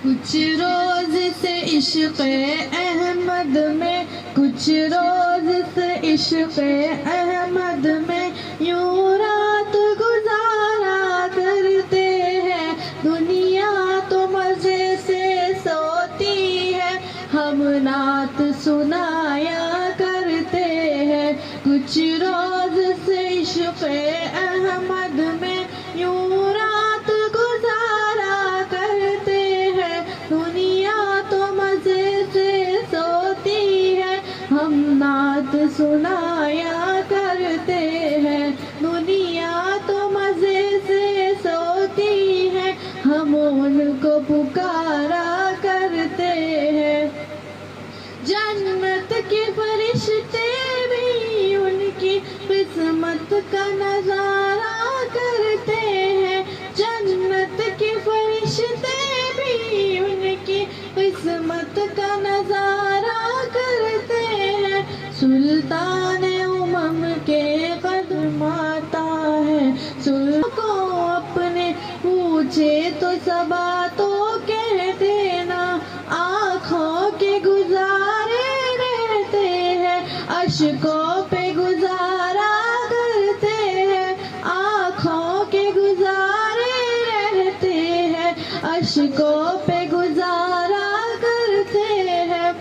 کچھ روز سے عشق احمد میں، کچھ روز سے عشق احمد میں یوں رات گزارا کرتے ہیں، دنیا تو مزے سے سوتی ہے، ہم نعت سنایا کرتے ہیں۔ کچھ روز سے عشق احمد میں یوں رات گزارا کرتے ہیں، دنیا تو مزے سے سوتی ہے، ہم نعت سنایا کرتے ہیں، دنیا تو مزے سے سوتی ہے، ہم ان کو پکارا کرتے ہیں۔ جنت کے فرشتے بھی ان کی قسمت کا نظارہ کرتے ہیں، جنت کے فرشتے بھی ان کی قسمت کا نظارہ کرتے ہیں۔ سلطان امم کے قدم آتا ہے، سلطان کو اپنے پوچھے تو صبا تو کہہ دینا، آنکھوں کے گزارے رہتے ہیں، اشکوں پہ گزارا کرتے ہیں، آنکھوں کے گزارے رہتے ہیں، اشکوں پہ گزارا کرتے ہیں۔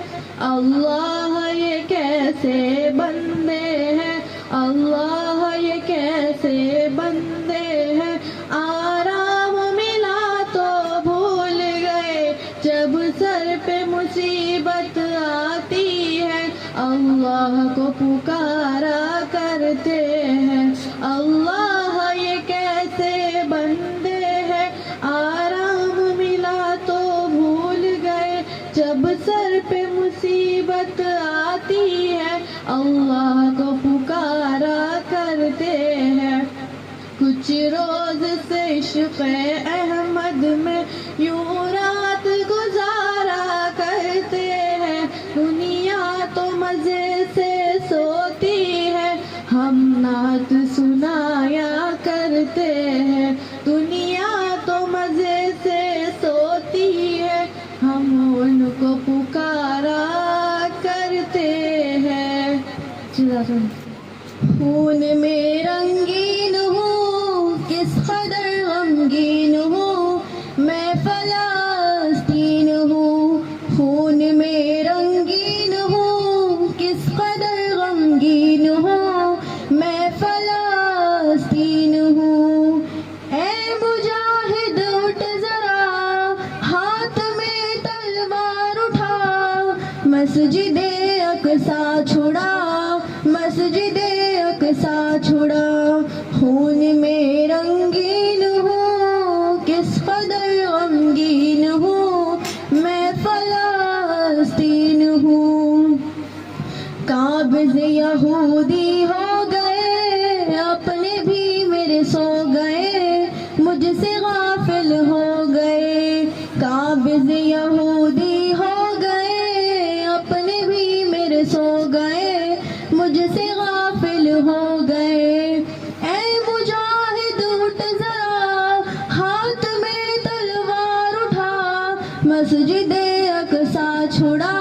اللہ یہ کیسے بندے ہیں، اللہ یہ کیسے بندے ہیں، آرام ملا تو بھول گئے جب سر پہ مصیبت آتی ہے، اللہ کو پکارا کرتے ہیں۔ اللہ یہ کیسے بندے ہیں، آرام ملا تو بھول گئے جب سر پہ مصیبت آتی ہے، اللہ کو پکارا کرتے ہیں۔ کچھ روز سے عشق احمد میں یوں رات گزارا کرتے ہیں، دنیا تو مزے سے سوتی ہے، ہم نعت سنایا کرتے ہیں، دنیا تو مزے سے سوتی ہے، ہم ان کو پکارا کرتے ہیں۔ خون میں رنگین ہوں، کس قدر غمگین ہوں، میں فلسطین ہوں، خون میں رنگین ہوں، کس قدر غمگین ہوں، میں فلسطین ہوں۔ اے مجاہد اٹھ ذرا، ہاتھ میں تلوار اٹھا، مسجد اقصی چھڑا، مسجد اقصی چھڑا، خون میں رنگین ہوں، کس قدر غمگین ہوں، میں فلسطین ہوں۔ قابض یہودی ہو گئے، اپنے بھی میرے سو گئے، مجھ سے غافل ہو گئے، قابض یہودی ہو گئے، اپنے بھی میرے سو گئے، مجھ سے غافل ہو گئے۔ اے مجاہد اٹھ ذرا، ہاتھ میں تلوار اٹھا، مسجد اقصی چھڑا،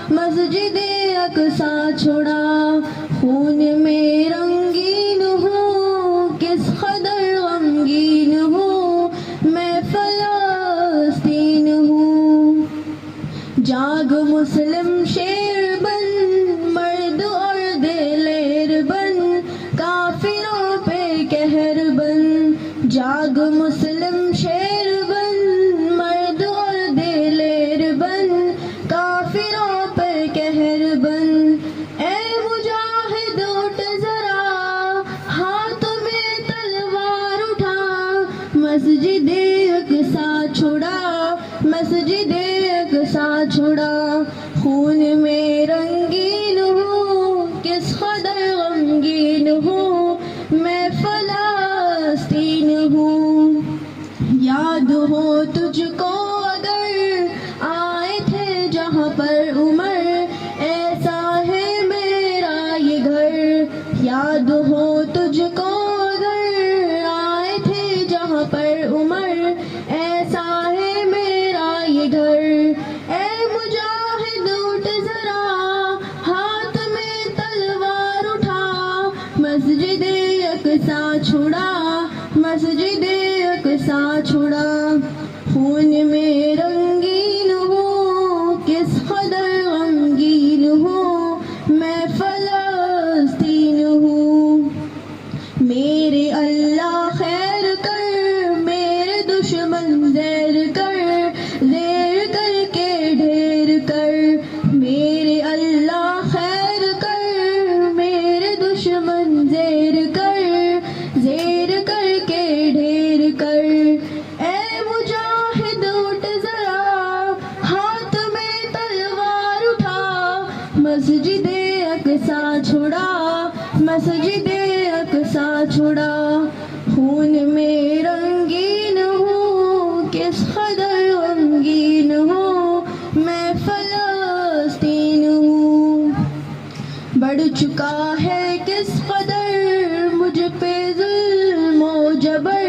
مسجد اقصی چھڑا، خون میں رنگین ہوں، کس قدر غمگین ہوں، میں فلسطین ہوں۔ جاگ مسلم شیر بن، مرد اور دلیر بن، کافروں پہ قہر بن، جاگ مسلم شیر بن، مرد اور دلیر بن، کافروں پہ قہر بن۔ اے مجاہد اٹھ ذرا، ہاتھ میں تلوار اٹھا، مسجد اقصی چھڑا، مسجد اقصی چھڑا، خون میں رنگین ہوں، کس قدر غمگین ہوں، میں فلسطین ہوں۔ یاد ہو تجھ کو اگر آئے تھے جہاں پر عمر، ایسا ہے میرا یہ گھر، یاد ہو تجھ کو اگر آئے تھے جہاں پر عمر، ایسا ہے میرا یہ گھر۔ مسجد اقصی چھڑا مسجد اقصی چھڑا خون میں رنگین ہوں کس قدر غمگین ہوں میں فلسطین ہوں میرے اللہ خیر کر میرے دشمن زیر کر کے ڈھیر کر میرے اللہ خیر کر میرے دشمن زیر کر کے ڈھیر کر اے مجاہد اٹھ ذرا ہاتھ میں تلوار اٹھا مسجد اقصی چھڑا مسجد اقصی چھڑا خون میں رنگین ہوں کس قدر غمگین ہوں میں فلسطین ہوں بڑھ چکا ہے کس قدر مجھ پہ ظلم و جبر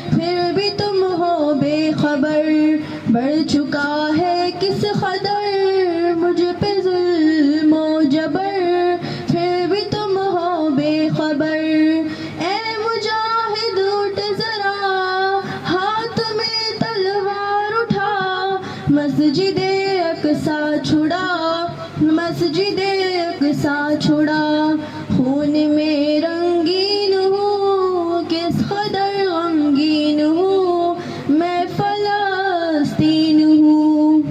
پھر بھی تم ہو بے خبر بڑھ چکا ہے کس قدر مجھ پہ ظلم و جبر پھر بھی تم ہو بے خبر اے مجاہد اٹھ ذرا ہاتھ میں تلوار اٹھا مسجد اقصی چھڑا مسجد اقصی چھڑا خون میں رنگین ہوں کس قدر غمگین ہوں میں فلسطین ہوں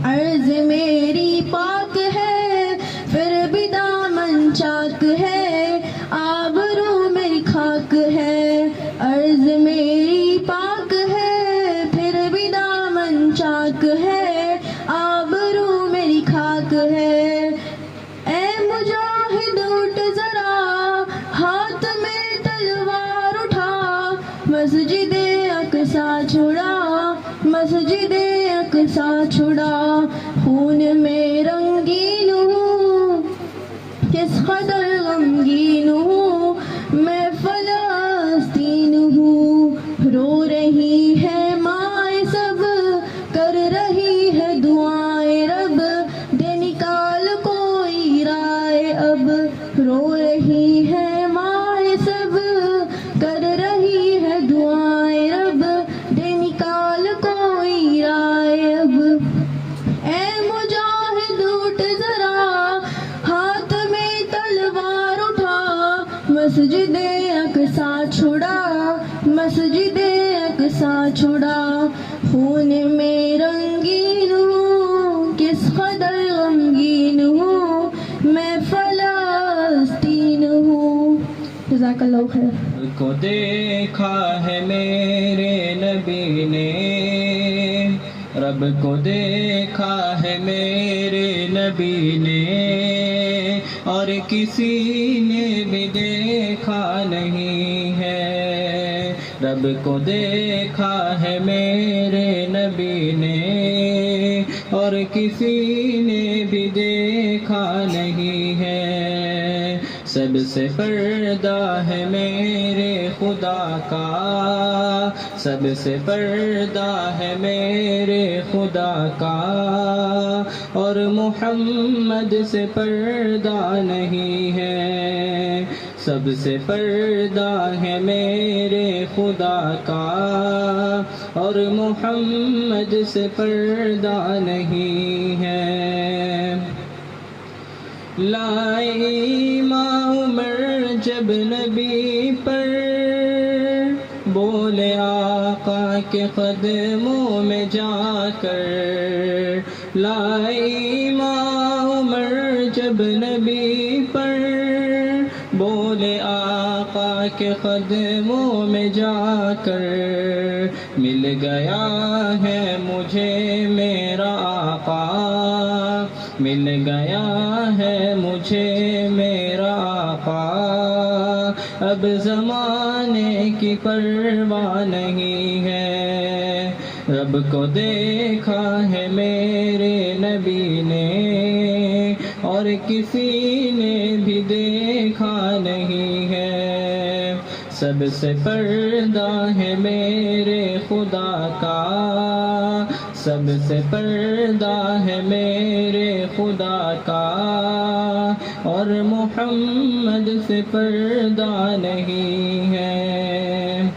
عرض میری پاک ہے پھر بھی دامن چاک ہے آبرو میری خاک ہے عرض میری پاک ہے پھر بھی دامن چاک ہے آبرو میری خاک ہے اے مجاہد اٹھ ذرا ہاتھ میں تلوار اٹھا مسجد اقصی چھڑا مسجد اقصی چھڑا خون میں رنگین ہوں کس قدر غمگین ہوں میں فلسطین ہوں رو رہی ہے مائیں سب کر رہی ہے دعائیں رب دے نکال کوئی رائے اب رو رہی ہے مائیں سب کر رہی ہے دعائیں رب دے نکال کوئی رائے اب اے مجاہد اٹھ ذرا ہاتھ میں تلوار اٹھا مسجد اقصی چھڑا مسجد اقصی چھڑا خون میں رنگین ہوں کس قدر غمگین ہوں میں فلسطین ہوں جزاک اللہ خیر کو دیکھا ہے میرے نبی نے رب کو دیکھا ہے میرے نبی نے اور کسی نے بھی دیکھا نہیں ہے رب کو دیکھا ہے میرے نبی نے اور کسی نے بھی دیکھا نہیں ہے سب سے پردہ ہے میرے خدا کا سب سے پردہ ہے میرے خدا کا اور محمد سے پردہ نہیں ہے سب سے پردہ ہے میرے خدا کا اور محمد سے پردہ نہیں ہے لائی ماں عمر جب نبی پر بولے آقا کے قدموں میں جا کر لائی ماں عمر جب نبی پر بولے آقا کے قدموں میں جا کر مل گیا ہے مجھے میرا آقا مل گیا ہے مجھے میرا آقا اب زمانے کی پرواہ نہیں ہے رب کو دیکھا ہے میرے نبی نے اور کسی نے بھی دیکھا نہیں ہے سب سے پردہ ہے میرے خدا کا سب سے پردہ ہے میرے خدا کا اور محمد سے پردہ نہیں ہے۔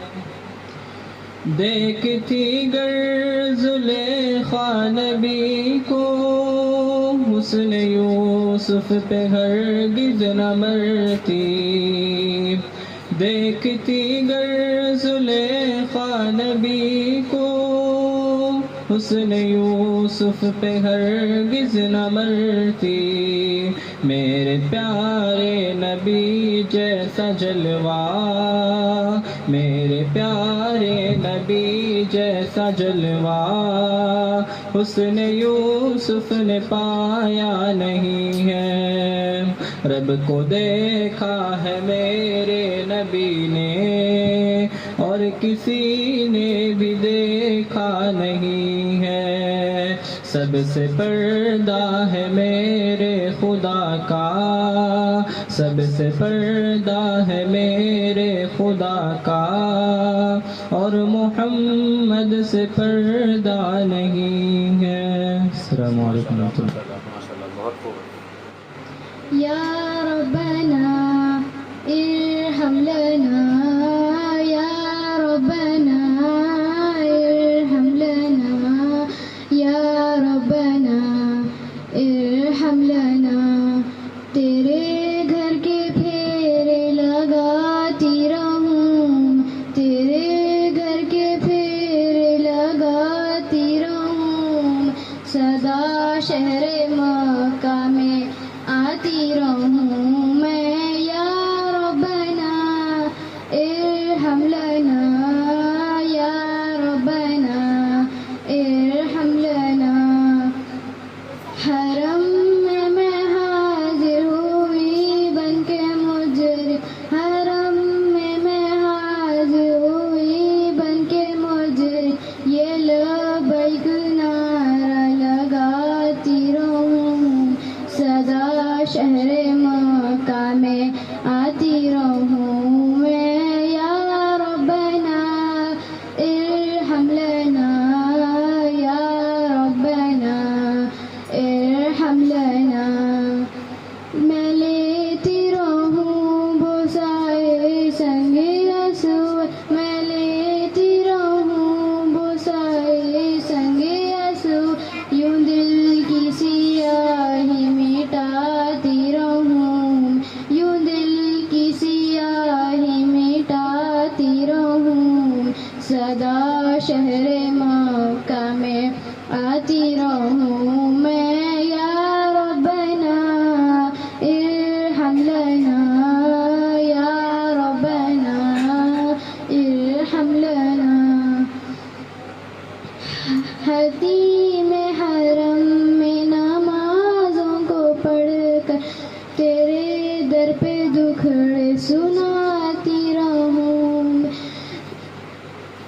دیکھتی گر زلیخا نبی کو حسن یوسف پہ ہرگز نہ مرتی۔ دیکھتی گر زلیخا نبی کو حسن یوسف پہ ہرگز نہ مرتی۔ میرے پیارے نبی جیسا جلوہ، میرے پیارے نبی جیسا جلوہ حسن یوسف نے پایا نہیں ہے۔ رب کو دیکھا ہے میرے نبی نے اور کسی نے بھی دیکھا نہیں ہے۔ سب سے پردہ ہے میرے خدا کا، سب سے پردہ ہے میرے خدا کا، اور محمد سے پردہ نہیں ہے۔ السلام علیکم ورحمۃ اللہ۔ یا ربنا ارحم لنا، یا ربنا ارحم لنا، یا ربنا ارحم لنا۔ تیرے گھر کے پھیرے لگاتی رہوں، تیرے گھر کے پھیرے لگاتی رہوں، سدا شہر مکہ میں آتی رہوں میں۔ یا ربنا ارحم لنا، یا ربنا ارحم لنا۔ حرم میں حاضر ہوئی بن کے مجرم، حرم میں حاضر ہوئی بن کے مجرم، یہ لبیک نعرہ لگاتی رہوں، سدا شہر مکہ میں آتی رہوں میں۔ یا ربنا ارحم لنا، یا ربنا ارحم لنا۔ میں لیتی رہوں بوسائے سنگ اسود، میں لیتی رہوں بوسائے سنگ اسود، یوں دل کی سیاہی مٹاتی رہوں، یوں دل کی سیاہی مٹاتی رہوں، سدا شہر مکہ میں آتی رہوں میں۔ یا ربنا ارحم لنا، یا ربنا ارحم لنا۔ حتیم حرم میں نمازوں کو پڑھ کر تیرے در پہ دکھڑے سناتی رہوں،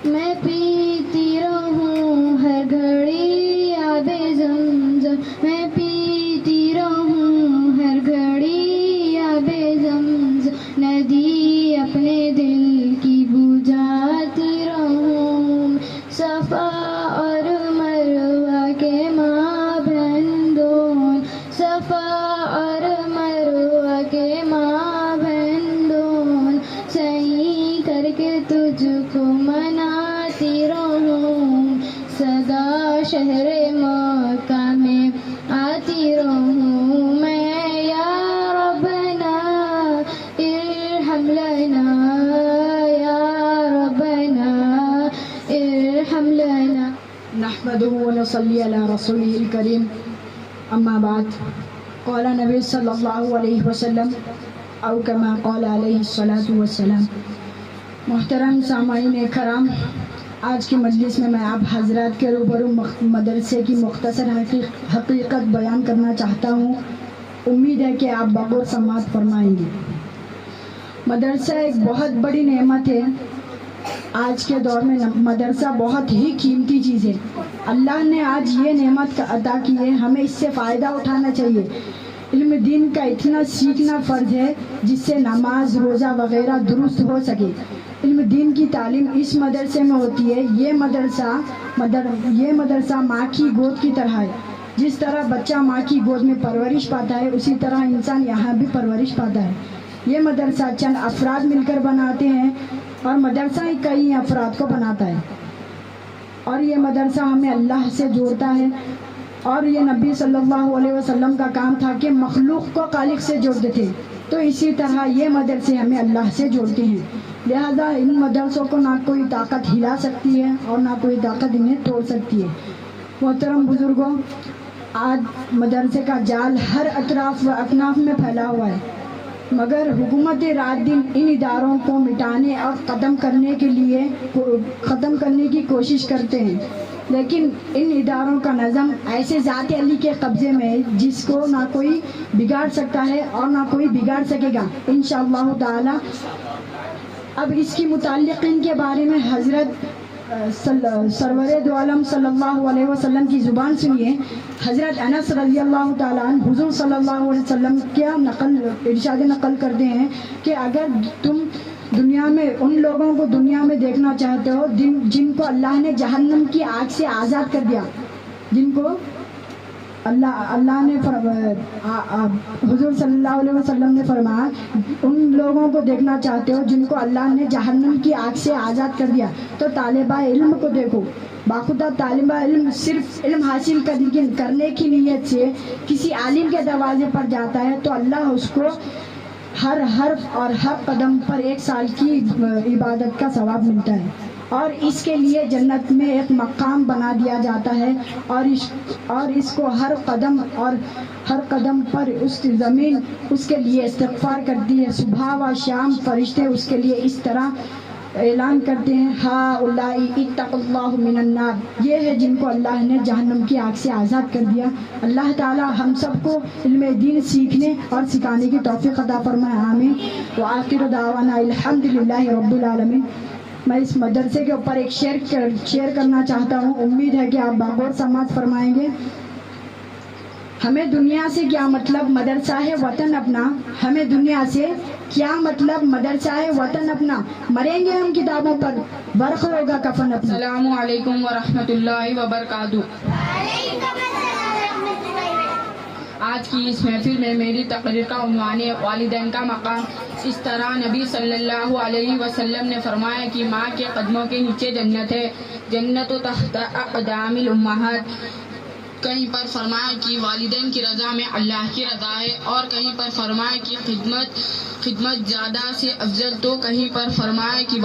میں پیتی رہوں ہر گھڑی آب زمزم، میں پیتی رہوں ہر گھڑی آب زمزم، ندی اپنے دل کی بجھاتی رہوں، صفا اور مروہ کے مابین، صفا اور مروہ کے مابین، سعی کر کے تجھ کو مناتی رہوں، سدا شہر مکہ میں آتی رہوں میں۔ یا ربنا ارحم لنا، یا ربنا ارحم لنا۔ نحمده ونصلي على رسوله الكريم، اما بعد، قال نبی صلی اللہ علیہ وسلم او کما قال علیہ الصلاۃ والسلام۔ محترم سامعین کرام، آج کی مجلس میں آپ حضرات کے روبرو مدرسے کی مختصر حقیقت بیان کرنا چاہتا ہوں۔ امید ہے کہ آپ بغور سماعت فرمائیں گے۔ مدرسہ ایک بہت بڑی نعمت ہے۔ آج کے دور میں مدرسہ بہت ہی قیمتی چیز ہے۔ اللہ نے آج یہ نعمت عطا کی ہے، ہمیں اس سے فائدہ اٹھانا چاہیے۔ علم دین کا اتنا سیکھنا فرض ہے جس سے نماز روزہ وغیرہ درست ہو سکے۔ علم دین کی تعلیم اس مدرسے میں ہوتی ہے۔ یہ مدرسہ ماں کی گود کی طرح ہے۔ جس طرح بچہ ماں کی گود میں پرورش پاتا ہے اسی طرح انسان یہاں بھی پرورش پاتا ہے. یہ مدرسہ چند افراد مل کر بناتے ہیں اور مدرسہ ہی کئی افراد کو بناتا ہے. اور یہ مدرسہ ہمیں اللہ سے جوڑتا ہے. اور یہ نبی صلی اللہ علیہ وسلم کا کام تھا کہ مخلوق کو خالق سے جوڑتے تھے. تو اسی طرح یہ مدرسے ہمیں اللہ سے جوڑتے ہیں. لہذا ان مدرسوں کو نہ کوئی طاقت ہلا سکتی ہے اور نہ کوئی طاقت انہیں توڑ سکتی ہے. محترم بزرگوں، آج مدرسے کا جال ہر اطراف و اکناف میں پھیلا ہوا ہے، مگر حکومت رات دن ان اداروں کو مٹانے اور ختم کرنے کی کوشش کرتے ہیں. لیکن ان اداروں کا نظم ایسے ذات علی کے قبضے میں ہے جس کو نہ کوئی بگاڑ سکتا ہے اور نہ کوئی بگاڑ سکے گا انشاءاللہ تعالی. اب اس کی متعلقین کے بارے میں حضرت سرور دو عالم صلی اللہ علیہ وسلم کی زبان سنیے. حضرت انس رضی اللہ تعالیٰ عنہ حضور صلی اللہ علیہ وسلم کیا ارشاد نقل کرتے ہیں کہ اگر تم دنیا میں ان لوگوں کو دنیا میں دیکھنا چاہتے ہو جن کو اللہ نے جہنم کی آگ سے آزاد کر دیا، جن کو اللہ نے حضور صلی اللہ علیہ وسلم نے فرمایا ان لوگوں کو دیکھنا چاہتے ہو جن کو اللہ نے جہنم کی آگ سے آزاد کر دیا تو طالبہ علم کو دیکھو. باخودہ طالبہ علم صرف علم حاصل کرنے کی نیت سے کسی عالم کے دروازے پر جاتا ہے تو اللہ اس کو ہر حرف اور ہر قدم پر 1 سال کی عبادت کا ثواب ملتا ہے اور اس کے لیے جنت میں ایک مقام بنا دیا جاتا ہے اور اس کو ہر قدم پر اس زمین اس کے لیے استغفار کرتی ہے. صبح و شام فرشتے اس کے لیے اس طرح اعلان کرتے ہیں ہؤلاء اتقوا اللہ من النار، یہ ہے جن کو اللہ نے جہنم کی آگ سے آزاد کر دیا. اللہ تعالی ہم سب کو علم دین سیکھنے اور سکھانے کی توفیق عطا فرمائے، آمین. وآخر دعوانا الحمدللہ رب العالمین. میں اس مدرسے کے اوپر ایک شیئر کرنا چاہتا ہوں، امید ہے کہ آپ باغور سماعت فرمائیں گے. ہمیں دنیا سے کیا مطلب، مدرسہ ہے وطن اپنا. ہمیں دنیا سے کیا مطلب، مدرسہ ہے وطن اپنا. مریں گے ہم کتابوں پر، برق ہوگا کفن اپنا. السلام علیکم ورحمۃ اللہ وبرکاتہ. آج کی اس محفل میں میری تقریر کا عنوان ہے والدین کا مقام. اس طرح نبی صلی اللہ علیہ وسلم نے فرمایا کہ ماں کے قدموں کے نیچے جنت ہے، جنت تحت اقدام الامہات. کہیں پر فرمایا کہ والدین کی رضا میں اللہ کی رضا ہے، اور کہیں پر فرمایا کہ خدمت زیادہ سے افضل. تو کہیں پر فرمایا کہ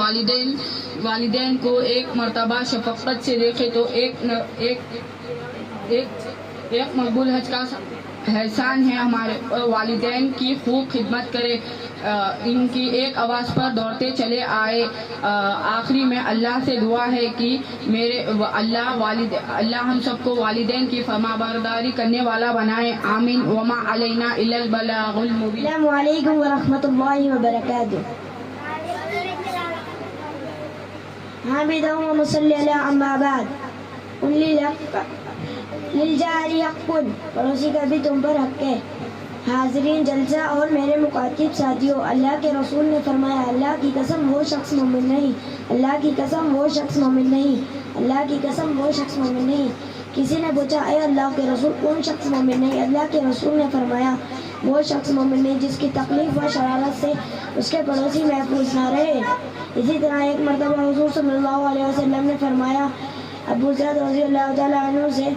والدین کو ایک مرتبہ شفقت سے دیکھے تو ایک مقبول حج کا احسان ہے. ہمارے والدین کی خوب خدمت کرے، ان کی ایک آواز پر دوڑتے چلے آئے. آخری میں اللہ سے دعا ہے کہ اللہ ہم سب کو والدین کی فرمانبرداری کرنے والا بنائے، آمین. وما علینا الا البلاغ المبین. السلام علیکم ورحمۃ اللہ وبرکاتہ. حامدا و مصلی علی اما بعد. للجاری حق، پڑوسی کا بھی تم پر حق ہے. حاضرین جلسہ اور میرے مخاطب ساتھیوں، اللہ کے رسول نے فرمایا اللہ کی قسم وہ شخص مومن نہیں، اللہ کی قسم وہ شخص مومن نہیں، اللہ کی قسم وہ شخص مومن نہیں. کسی نے پوچھا اے اللہ کے رسول کون شخص مومن نہیں؟ اللہ کے رسول نے فرمایا وہ شخص مومن نہیں جس کی تکلیف و شرارت سے اس کے پڑوسی محفوظ نہ رہے. اسی طرح ایک مرتبہ حضور صلی اللہ علیہ وسلم نے فرمایا ابو ذر رضی اللہ تعالیٰ عنہ سے،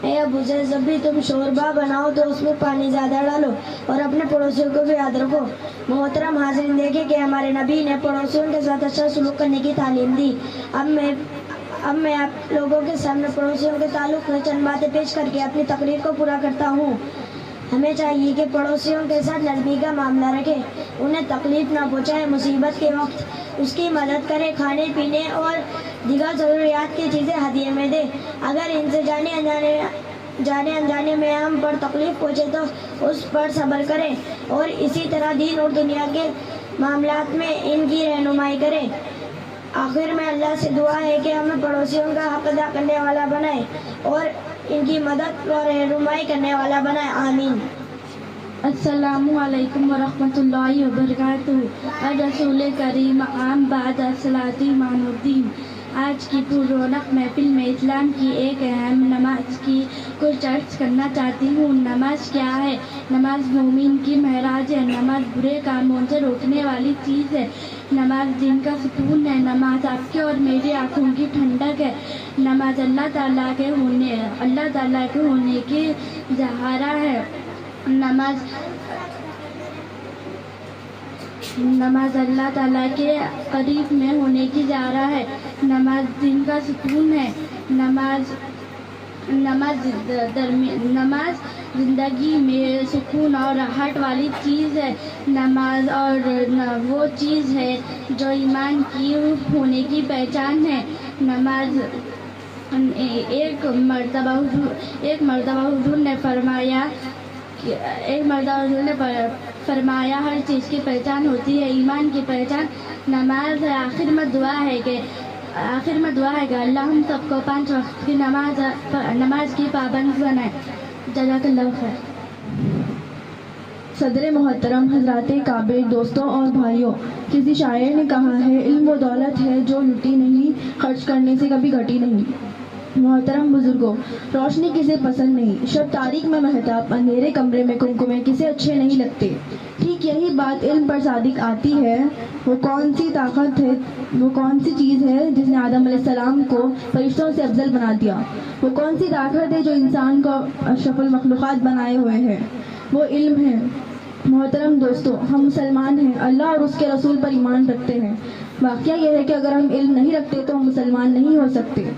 اے ابو ذر جب بھی تم شوربہ بناؤ تو اس میں پانی زیادہ ڈالو اور اپنے پڑوسیوں کو بھی یاد رکھو. محترم حاضرین، دیکھیں کہ ہمارے نبی نے پڑوسیوں کے ساتھ اچھا سلوک کرنے کی تعلیم دی. اب میں آپ لوگوں کے سامنے پڑوسیوں کے تعلق میں چند باتیں پیش کر کے اپنی تقریر کو پورا کرتا ہوں. ہمیں چاہیے کہ پڑوسیوں کے ساتھ نرمی کا معاملہ رکھے، انہیں تکلیف نہ پہنچائے، مصیبت کے وقت اس کی مدد کرے، کھانے پینے اور دیگر ضروریات کی چیزیں ہدیے میں دے. اگر ان سے جانے انجانے میں ہم پر تکلیف پہنچے تو اس پر صبر کرے اور اسی طرح دین اور دنیا کے معاملات میں ان کی رہنمائی کرے. آخر میں اللہ سے دعا ہے کہ ہمیں پڑوسیوں کا حق ادا کرنے والا بنائے اور ان کی مدد اور رہنمائی کرنے والا بنائے، آمین. السلام علیکم ورحمۃ اللہ وبرکاتہ. رسول کریم عام بعد الصلاۃ ایمان الدین. آج کی پر رونق محفل میں اسلام کی ایک اہم نماز کی کچھ عرض کرنا چاہتی ہوں۔ نماز کیا ہے؟ نماز مومن کی معراج ہے۔ نماز برے کاموں سے روکنے والی چیز ہے۔ نماز دین کا ستون ہے۔ نماز آپ کے اور میری آنکھوں کی ٹھنڈک ہے۔ نماز اللہ تعالیٰ کے ہونے کی ظاہرہ ہے۔ نماز اللہ تعالیٰ کے قریب میں ہونے کی ظاہرہ ہے۔ نماز دین کا ستون ہے۔ نماز زندگی میں سکون اور راحت والی چیز ہے۔ نماز اور وہ چیز ہے جو ایمان کی ہونے کی پہچان ہے۔ نماز ایک مرتبہ حضور نے فرمایا ہر چیز کی پہچان ہوتی ہے، ایمان کی پہچان نماز ہے۔ آخر میں دعا ہے کہ اللہ ہم سب کو 5 وقت کی نماز کی پابند بنائے۔ جزاک اللہ خیر۔ صدر محترم، حضرات کعبے، دوستوں اور بھائیوں، کسی شاعر نے کہا ہے علم وہ دولت ہے جو لٹی نہیں، خرچ کرنے سے کبھی گھٹی نہیں۔ محترم بزرگوں، روشنی کسے پسند نہیں؟ شب تاریک میں مہتاب، اندھیرے کمرے میں کمکمے کسے اچھے نہیں لگتے؟ ٹھیک یہی بات علم پر صادق آتی ہے۔ وہ کون سی چیز ہے جس نے آدم علیہ السلام کو فرشتوں سے افضل بنا دیا؟ وہ کون سی طاقت ہے جو انسان کو اشرف المخلوقات بنائے ہوئے ہے؟ وہ علم ہے۔ محترم دوستوں، ہم مسلمان ہیں، اللہ اور اس کے رسول پر ایمان رکھتے ہیں۔ واقعہ یہ ہے کہ اگر ہم علم نہیں رکھتے تو ہم مسلمان نہیں ہو سکتے۔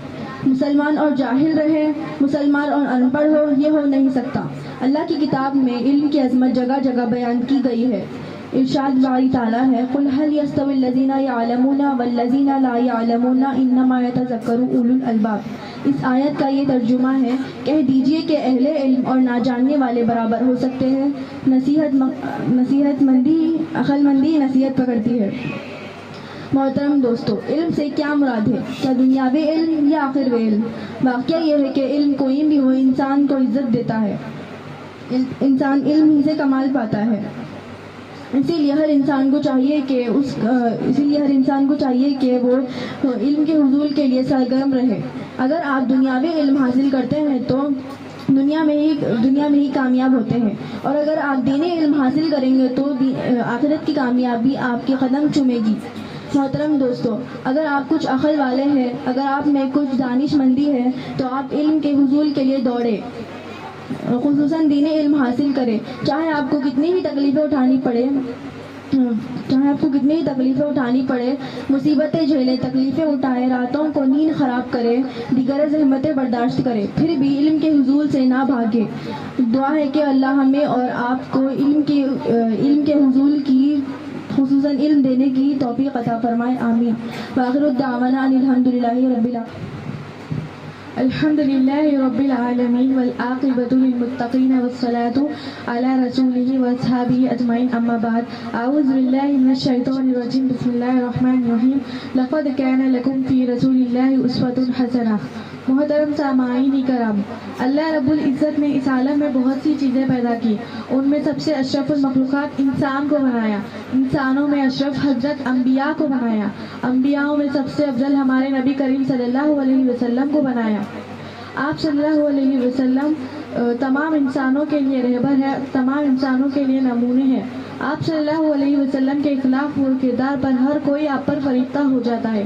مسلمان اور جاہل رہے، مسلمان اور ان پڑھ ہو، یہ ہو نہیں سکتا۔ اللہ کی کتاب میں علم کی عظمت جگہ جگہ بیان کی گئی ہے۔ ارشاد باری تعالیٰ ہے، قُلْ هَلْ يَسْتَوِي الَّذِينَ يَعْلَمُونَ وَالَّذِينَ لَا يَعْلَمُونَ إِنَّمَا يَتَذَكَّرُ أُولُو الْأَلْبَابِ۔ اس آیت کا یہ ترجمہ ہے، کہہ دیجئے کہ اہل علم اور نہ جاننے والے برابر ہو سکتے ہیں۔ عقل مندی نصیحت پکڑتی ہے۔ محترم دوستو، علم سے کیا مراد ہے؟ کیا دنیاوی علم یا آخروی علم؟ واقعہ یہ ہے کہ علم کوئی بھی ہو انسان کو عزت دیتا ہے۔ انسان علم ہی سے کمال پاتا ہے۔ اسی لیے ہر انسان کو چاہیے کہ وہ علم کے حصول کے لیے سرگرم رہے۔ اگر آپ دنیاوی علم حاصل کرتے ہیں تو دنیا میں ہی کامیاب ہوتے ہیں، اور اگر آپ دینی علم حاصل کریں گے تو آخرت کی کامیابی آپ کے قدم چومے گی۔ محترم دوستو، اگر آپ کچھ عقل والے ہیں، اگر آپ میں کچھ دانش مندی ہے تو آپ علم کے حصول کے لیے دوڑے، خصوصاً دینی علم حاصل کرے، چاہے آپ کو کتنی ہی تکلیفیں اٹھانی پڑے، مصیبتیں جھیلے، تکلیفیں اٹھائے، راتوں کو نیند خراب کرے، دیگر زحمتیں برداشت کرے، پھر بھی علم کے حصول سے نہ بھاگے۔ دعا ہے کہ اللہ ہمیں اور آپ کو علم کے حصول کی، خصوصاً علم دینے کی توفیق عطا فرمائے، آمین۔ وآخر الدعوانا ان الحمدللہ رب العالمین۔ الحمد للہ رب العالمین والعاقبۃ للمتقین والصلاة علی رسولہ واصحابہ اجمعین، اما بعد، اعوذ باللہ من الشیطان الرجیم، بسم اللہ الرحمن الرحیم۔ لقد کان لکم فی رسول اللہ اسوۃ حسنہ۔ محترم سامعین کرام، اللہ رب العزت نے اس عالم میں بہت سی چیزیں پیدا کی، ان میں سب سے اشرف المخلوقات انسان کو بنایا، انسانوں میں اشرف حضرت انبیاء کو بنایا، انبیاءوں میں سب سے افضل ہمارے نبی کریم صلی اللہ علیہ وسلم کو بنایا۔ آپ صلی اللہ علیہ وسلم تمام انسانوں کے لیے رہبر ہے، تمام انسانوں کے لیے نمونے ہیں۔ آپ صلی اللہ علیہ وسلم کے اخلاق و کردار پر ہر کوئی آپ پر فریفتہ ہو جاتا ہے،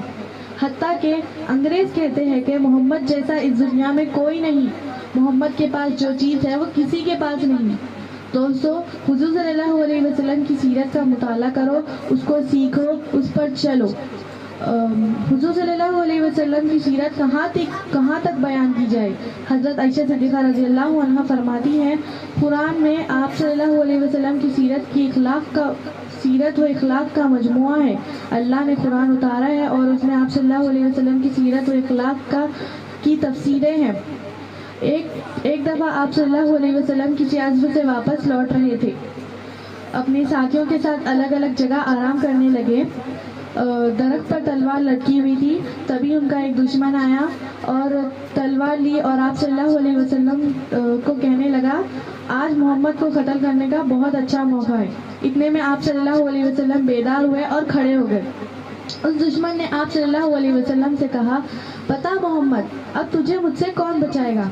حتیٰ کہ انگریز کہتے ہیں کہ محمد جیسا اس دنیا میں کوئی نہیں، محمد کے پاس جو چیز ہے وہ کسی کے پاس نہیں۔ دوستو، حضور صلی اللہ علیہ وسلم کی سیرت کا مطالعہ کرو، اس کو سیکھو، اس پر چلو۔ حضور صلی اللہ علیہ وسلم کی سیرت کہاں تک بیان کی جائے؟ حضرت عائشہ صدیقہ رضی اللہ عنہ فرماتی ہیں، قرآن میں آپ صلی اللہ علیہ وسلم کی سیرت و اخلاق کا مجموعہ ہے۔ اللہ نے قرآن اتارا ہے اور اس میں آپ صلی اللہ علیہ وسلم کی سیرت و اخلاق کی تفسیریں ہیں۔ ایک دفعہ آپ صلی اللہ علیہ وسلم کسی عزم سے واپس لوٹ رہے تھے، اپنے ساتھیوں کے ساتھ الگ الگ جگہ آرام کرنے لگے۔ درخت پر تلوار لٹکی ہوئی تھی، تبھی ان کا ایک دشمن آیا اور تلوار لی اور آپ صلی اللہ علیہ وسلم کو کہنے لگا، آج محمد کو قتل کرنے کا بہت اچھا موقع ہے۔ اتنے میں آپ صلی اللہ علیہ وسلم بیدار ہوئے اور کھڑے ہو گئے۔ اس دشمن نے آپ صلی اللہ علیہ وسلم سے کہا بتا محمد اب تجھے مجھ سے کون بچائے گا؟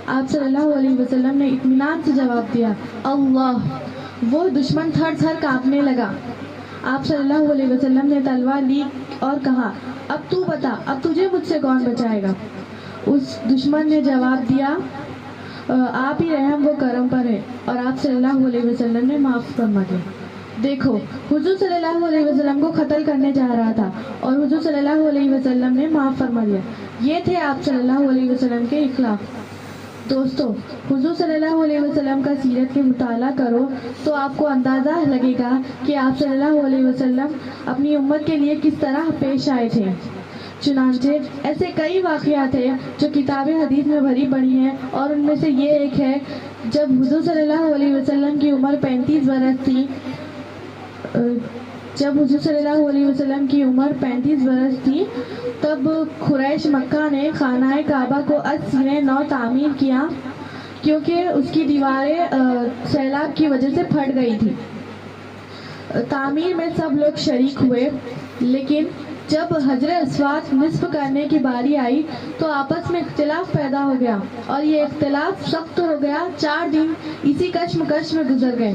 آپ صلی اللہ علیہ وسلم نے اطمینان سے جواب دیا اللہ۔ وہ دشمن تھر تھر کانپنے لگا۔ آپ صلی اللہ علیہ وسلم نے تلوار لی اور کہا اب تو بتا اب تجھے مجھ سے کون بچائے گا؟ اس دشمن نے جواب دیا آپ ہی رحم و کرم پر ہے، اور آپ صلی اللہ علیہ وسلم نے معاف فرما دیا۔ دیکھو حضور صلی اللہ علیہ وسلم کو قتل کرنے جا رہا تھا اور حضور صلی اللہ علیہ وسلم نے معاف فرما دیا۔ یہ تھے آپ صلی اللہ علیہ وسلم کے اخلاق۔ دوستو حضور صلی اللہ علیہ وسلم کا سیرت کے مطالعہ کرو تو آپ کو اندازہ لگے گا کہ آپ صلی اللہ علیہ وسلم اپنی امت کے لیے کس طرح پیش آئے تھے۔ چنانچہ ایسے کئی واقعات ہیں جو کتاب حدیث میں بھری پڑی ہیں، اور ان میں سے یہ ایک ہے جب حضور صلی اللہ علیہ وسلم کی عمر 35 برس تھی تب قریش مکہ نے خانہ کعبہ کو 80 نو تعمیر کیا، کیونکہ اس کی دیواریں سیلاب کی وجہ سے پھٹ گئی تھی۔ تعمیر میں سب لوگ شریک ہوئے، لیکن جب حجر اسود نصب کرنے کی باری آئی تو آپس میں اختلاف پیدا ہو گیا، اور یہ اختلاف سخت ہو گیا۔ 4 دن اسی کشمکش میں گزر گئے،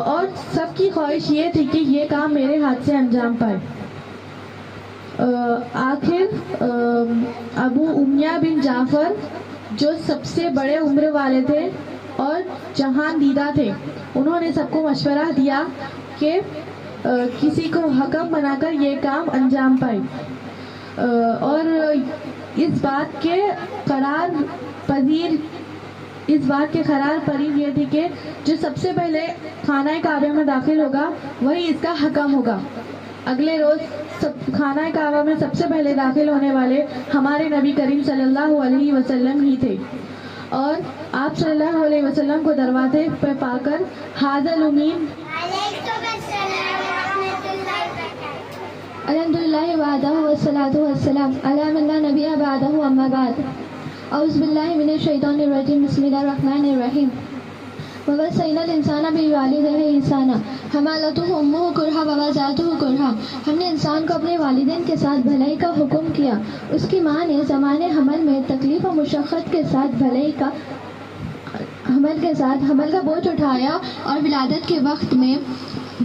اور سب کی خواہش یہ تھی کہ یہ کام میرے ہاتھ سے انجام پائے۔ آخر ابو امیہ بن جعفر جو سب سے بڑے عمر والے تھے اور جہان دیدہ تھے، انہوں نے سب کو مشورہ دیا کہ کسی کو حکم بنا کر یہ کام انجام پائے، اور اس بات کے قرار پذیر یہ تھی کہ جو سب سے پہلے خانہ کعبہ میں داخل ہوگا وہی اس کا حکم ہوگا۔ اگلے روز خانہ کعبہ میں سب سے پہلے داخل ہونے والے ہمارے نبی کریم صلی اللہ علیہ وسلم ہی تھے، اور آپ صلی اللہ علیہ وسلم کو دروازے پہ پا کر حاضر امین الحمدللہ وحدہ والصلاۃ والسلام علی من لا نبی بعدہ اما بعد اعوذ باللہ من الشیطان الرجیم بسم اللہ الرحمن الرحیم ووصینا الانسان بوالدیہ احسانا حملتہ امہ کرہا ووضعتہ کرہا۔ ہم نے انسان کو اپنے والدین کے ساتھ بھلائی کا حکم کیا۔ اس کی ماں نے زمان حمل میں تکلیف و مشقت کے ساتھ حمل کا بوجھ اٹھایا، اور ولادت کے وقت میں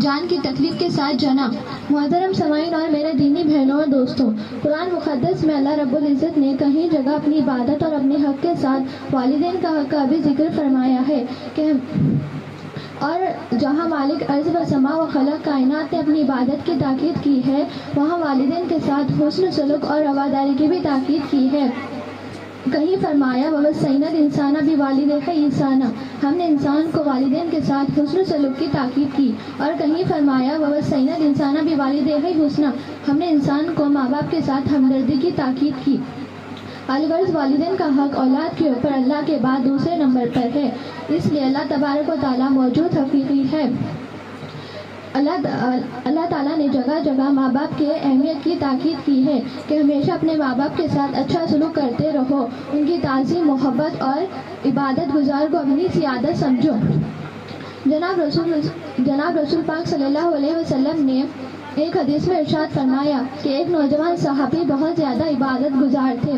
جان کی تکلیف کے ساتھ جنا۔ محترم سامعین اور میرے دینی بہنوں اور دوستوں، قرآن مقدس میں اللہ رب العزت نے کہیں جگہ اپنی عبادت اور اپنے حق کے ساتھ والدین کا حق کا بھی ذکر فرمایا ہے کہ اور جہاں مالک ارض و سما و خلق کائنات نے اپنی عبادت کی تاکید کی ہے، وہاں والدین کے ساتھ حسن سلوک اور رواداری کی بھی تاکید کی ہے۔ کہیں فرمایا ووصینا الانسان بوالدیہ احسانا، ہم نے انسان کو والدین کے ساتھ حسن سلوک کی تاکید کی، اور کہیں فرمایا ووصینا الانسان بوالدیہ حسنا، ہم نے انسان کو ماں باپ کے ساتھ ہمدردی کی تاکید کی۔ الغرض والدین کا حق اولاد کے اوپر اللہ کے بعد دوسرے نمبر پر ہے، اس لیے اللہ تبارک و تعالیٰ موجود حقیقی ہے۔ اللہ تعالیٰ نے جگہ جگہ ماں باپ کی اہمیت کی تاکید کی ہے کہ ہمیشہ اپنے ماں باپ کے ساتھ اچھا سلوک کرتے رہو، ان کی تعظیم، محبت اور عبادت گزار کو اپنی سیادت سمجھو۔ جناب رسول پاک صلی اللہ علیہ وسلم نے ایک حدیث میں ارشاد فرمایا کہ ایک نوجوان صحابی بہت زیادہ عبادت گزار تھے۔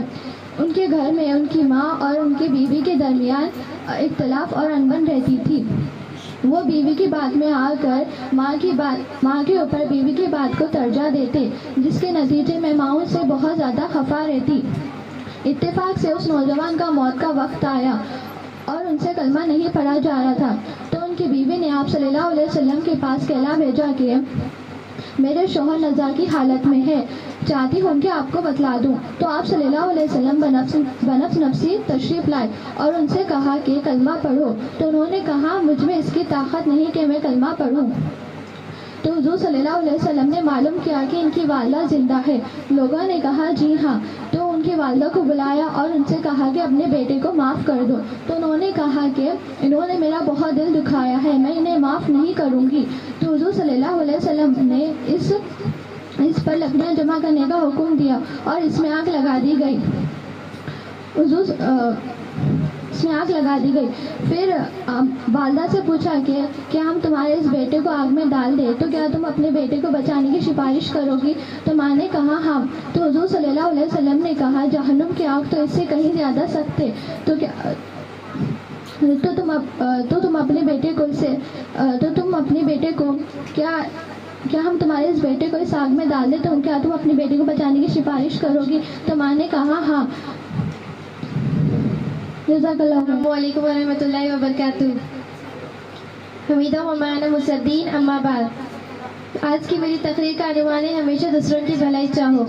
ان کے گھر میں ان کی ماں اور ان کی بیوی کے درمیان اختلاف اور انبن رہتی تھی۔ وہ بیوی کی بات میں آ کر ماں کے اوپر بیوی کی بات کو ترجیح دیتے، جس کے نتیجے میں ماں سے بہت زیادہ خفا رہتی۔ اتفاق سے اس نوجوان کا موت کا وقت آیا اور ان سے کلمہ نہیں پڑھا جا رہا تھا، تو ان کی بیوی نے آپ صلی اللہ علیہ وسلم کے پاس کہلا بھیجا کہ میرے شوہر نزا کی حالت میں ہے، چاہتی ہوں کہ آپ کو بتلا دوں۔ تو آپ صلی اللہ علیہ وسلم بنفس نفسی تشریف لائے اور ان سے کہا کہ کلمہ پڑھو، تو انہوں نے کہا مجھ میں اس کی طاقت نہیں کہ میں کلمہ پڑھوں۔ تو حضور صلی اللہ علیہ وسلم نے معلوم کیا کہ ان کی والدہ زندہ ہے۔ لوگوں نے کہا جی ہاں، تو ان کی والدہ کو بلایا اور ان سے کہا کہ اپنے بیٹے کو معاف کر دو۔ تو انہوں نے کہا کہ انہوں نے میرا بہت دل دکھایا ہے، میں انہیں معاف نہیں کروں گی۔ تو حضور صلی اللہ علیہ وسلم نے اس پر لکڑیاں جمع کرنے کا حکم دیا اور اس میں آگ لگا دی گئی۔ حضور اس میں آگ لگا دی گئی۔ پھر والدہ سے پوچھا کہ کیا ہم تمہارے اس بیٹے کو آگ میں ڈال دیں تو کیا تم اپنے بیٹے کو بچانے کی سفارش کرو گی؟ تو ماں نے کہا ہاں۔ تو حضور صلی اللہ علیہ وسلم نے کہا جہنم کی آگ تو اس سے کہیں زیادہ سخت ہے، تو تم اپنے بیٹے کو کیا ہم تمہارے اس بیٹے کو اس آگ میں ڈال دیں تو کیا تم اپنے بیٹے کو بچانے کی سفارش کرو گی؟ تو ماں نے کہا ہاں۔ جزاک اللہ۔ السلام علیکم ورحمۃ اللہ وبرکاتہ۔ حمیدہ ومانا مصدین، اما بعد، آج کی میری تقریر کا عنوان ہے ہمیشہ دوسروں کی بھلائی چاہو۔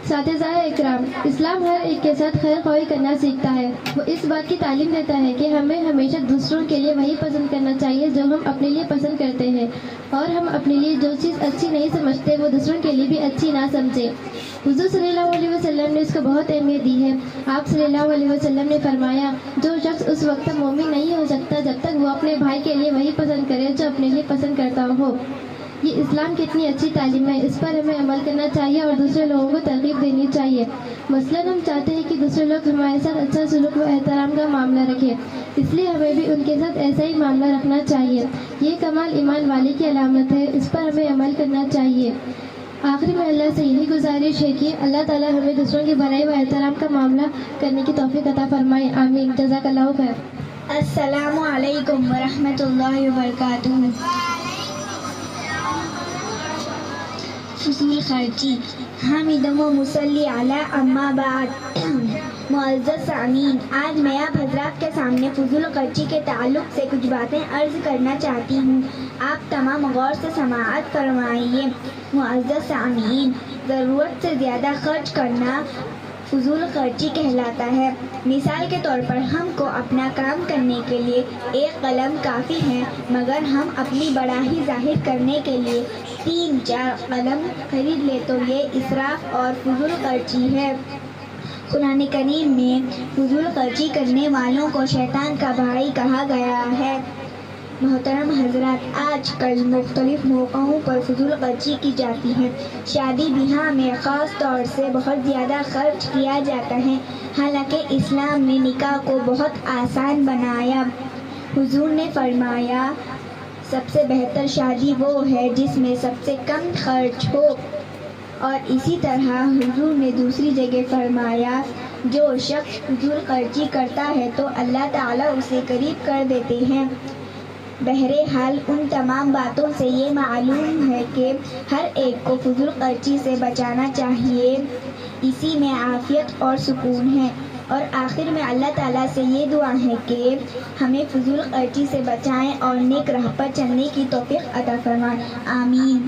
اساتذہ اکرام، اسلام ہر ایک کے ساتھ خیر خواہی کرنا سیکھتا ہے۔ وہ اس بات کی تعلیم دیتا ہے کہ ہمیں ہمیشہ دوسروں کے لیے وہی پسند کرنا چاہیے جو ہم اپنے لیے پسند کرتے ہیں، اور ہم اپنے لیے جو چیز اچھی نہیں سمجھتے وہ دوسروں کے لیے بھی اچھی نہ سمجھیں۔ حضور صلی اللہ علیہ وسلم نے اس کو بہت اہمیت دی ہے۔ آپ صلی اللہ علیہ وسلم نے فرمایا جو شخص اس وقت مومن نہیں ہو سکتا جب تک وہ اپنے بھائی کے لیے وہی پسند کرے جو اپنے لیے پسند کرتا ہو۔ یہ اسلام کی اتنی اچھی تعلیم ہے، اس پر ہمیں عمل کرنا چاہیے اور دوسرے لوگوں کو ترغیب دینی چاہیے۔ مثلاً ہم چاہتے ہیں کہ دوسرے لوگ ہمارے ساتھ اچھا سلوک و احترام کا معاملہ رکھیں، اس لیے ہمیں بھی ان کے ساتھ ایسا ہی معاملہ رکھنا چاہیے۔ یہ کمال ایمان والے کی علامت ہے، اس پر ہمیں عمل کرنا چاہیے۔ آخری میں اللہ سے یہی گزارش ہے کہ اللہ تعالیٰ ہمیں دوسروں کی بھلائی و احترام کا معاملہ کرنے کی توفیق عطا فرمائے، آمین۔ جزاک اللہ خیر۔ السلام علیکم ورحمۃ اللہ وبرکاتہ۔ فضول خرچی، حامد و مصلی علی اما بعد۔ معزز سامعین، آج میں آپ حضرات کے سامنے فضول خرچی کے تعلق سے کچھ باتیں عرض کرنا چاہتی ہوں، آپ تمام غور سے سماعت فرمائیے۔ معزز سامعین، ضرورت سے زیادہ خرچ کرنا فضول خرچی کہلاتا ہے۔ مثال کے طور پر ہم کو اپنا کام کرنے کے لیے ایک قلم کافی ہے، مگر ہم اپنی بڑائی ظاہر کرنے کے لیے 3-4 قلم خرید لے تو یہ اسراف اور فضول خرچی ہے۔ قرآن کریم میں فضول خرچی کرنے والوں کو شیطان کا بھائی کہا گیا ہے۔ محترم حضرات، آج کل مختلف موقعوں پر فضول خرچی کی جاتی ہے۔ شادی بیاہ میں خاص طور سے بہت زیادہ خرچ کیا جاتا ہے، حالانکہ اسلام نے نکاح کو بہت آسان بنایا۔ حضور نے فرمایا سب سے بہتر شادی وہ ہے جس میں سب سے کم خرچ ہو، اور اسی طرح حضور نے دوسری جگہ فرمایا جو شخص فضول خرچی کرتا ہے تو اللہ تعالیٰ اسے قریب کر دیتے ہیں۔ بہرحال ان تمام باتوں سے یہ معلوم ہے کہ ہر ایک کو فضول خرچی سے بچانا چاہیے، اسی میں عافیت اور سکون ہے۔ اور آخر میں اللہ تعالیٰ سے یہ دعا ہے کہ ہمیں فضول خرچی سے بچائیں اور نیک راہ پر چلنے کی توفیق عطا فرمائیں، آمین۔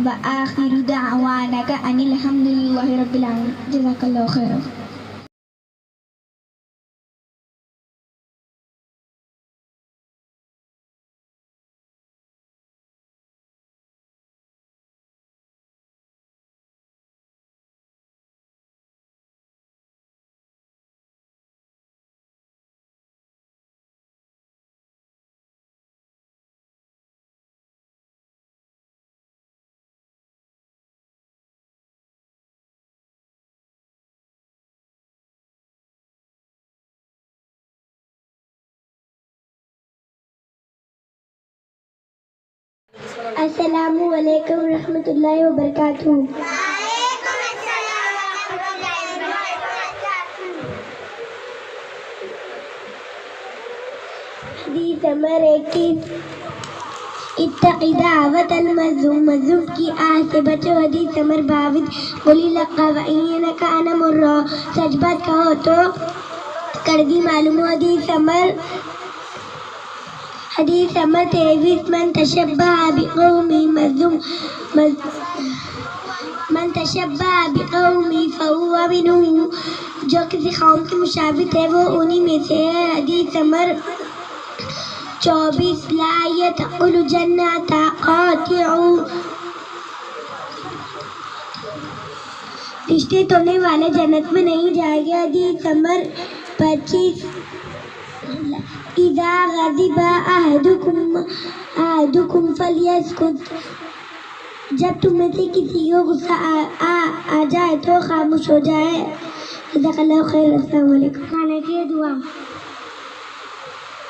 وآخر دعوانا ان الحمد للہ رب العالمین۔ جزاک اللہ خیر۔ السلام علیکم ورحمۃ اللہ وبرکاتہ۔ حدیث نمبر 21، اتقی دعوت المظلوم، مظلوم کی آہ سے بچو۔ حدیث نمبر 22، قل الحق وإن كان مرا، سچ بات کہو تو کڑوی معلوم ہو۔ حدیث نمبر 23، من تشبہ بقومی مظلوم، من تشبہ بقومی فہو منہم، جو کسی قوم کے مشابہ ہے وہ انہی میں سے ہے۔ حدیث نمبر 24، لا يدخل جنت قاطع، رشتے توڑنے والے جنت میں نہیں جائے گا۔ حدیث نمبر 25، اذا غضب احدکم فلیسکت، جب تم میں سے کسی کو غصہ آ جائے تو خاموش ہو جائے۔ جزاک اللہ خیر۔ السلام علیکم۔ کھانے کی دعا۔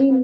3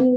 3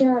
4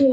6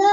2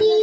3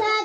7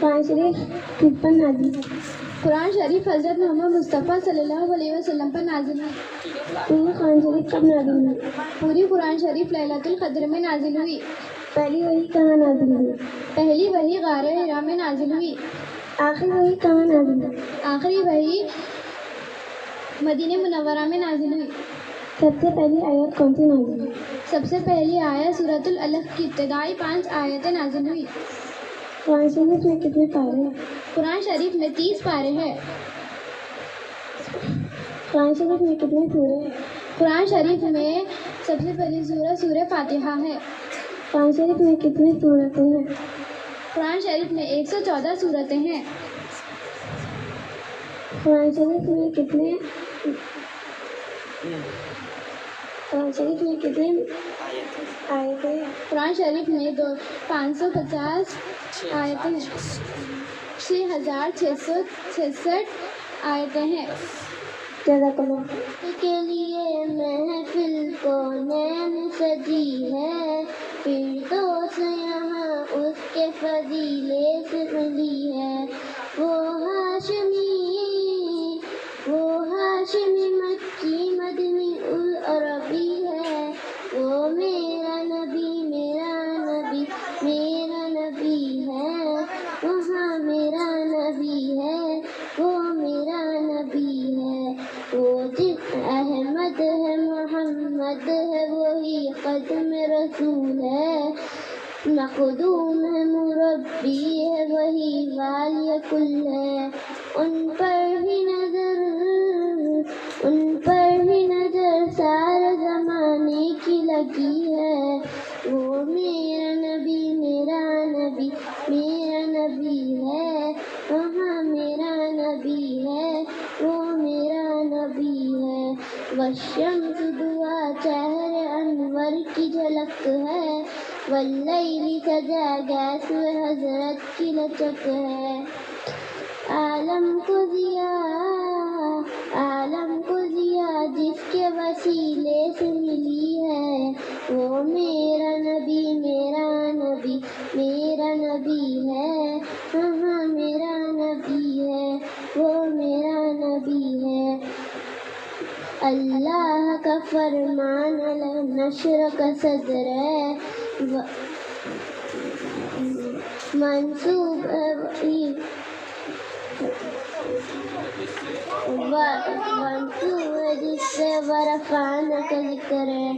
قرآن شریف کس پر نازل ہے؟ قرآن شریف حضرت محمد مصطفیٰ صلی اللہ علیہ وسلم پر نازل ہے۔ پوری قرآن شریف کب نازل ہوئی؟ پوری قرآن شریف لیلۃ القدر میں نازل ہوئی۔ پہلی وحی کہاں نازل ہوئی؟ پہلی وحی غار حرا میں نازل ہوئی۔ آخری وحی کہاں نازل ہوئی؟ آخری وحی مدینہ منورہ میں نازل ہوئی۔ سب سے پہلی آیت کون سی نازل ہوئی؟ سب سے پہلی آیت سورۃ العلق کی ابتدائی 5 آیتیں نازل ہوئی۔ قرآن شریف میں کتنے پارے ہیں؟ قرآن شریف میں 30 پارے ہیں۔ قرآن شریف میں کتنے سورے ہیں؟ قرآن شریف میں سب سے پہلی سورہ فاتحہ ہے۔ قرآن شریف میں کتنی سورتیں ہیں؟ قرآن شریف میں 114 سورتیں ہیں۔ قرآن شریف میں کتنے آیتیں ہیں؟ قرآن شریف میں 550 آیتیں ہیں۔ 6666 آیتیں ہیں۔ جزاک اللہ۔ کے لیے محفل کو نین سجی ہے، فردوس یہاں اس کے فضیلے سے ملی ہے۔ وہ ہاشمی مکی مدنی العربی ہے، وہ میرا نبی ہے، وہاں میرا نبی ہے، وہ میرا نبی ہے۔ وہ جس احمد ہے محمد ہے، وہی قدم رسول ہے، مخدوم ہے مربی ہے، وہی والی کل ہے۔ ان پر ہی نظر سارے زمانے کی لگی ہے۔ وہ میرا نبی ہے، وہاں میرا نبی ہے، وہ میرا نبی ہے۔ والشمس دعا چہر انور کی جھلک ہے، واللیل سجا گیس حضرت کی لچک ہے۔ عالم کو ضیا جس کے وسیلے سے ملی ہے، وہ میرا نبی ہے، ہاں میرا نبی ہے، وہ میرا نبی ہے۔ اللہ کا فرمان نشر کا صدر ہے، منصوب جس سے ورفان کا ذکر ہے۔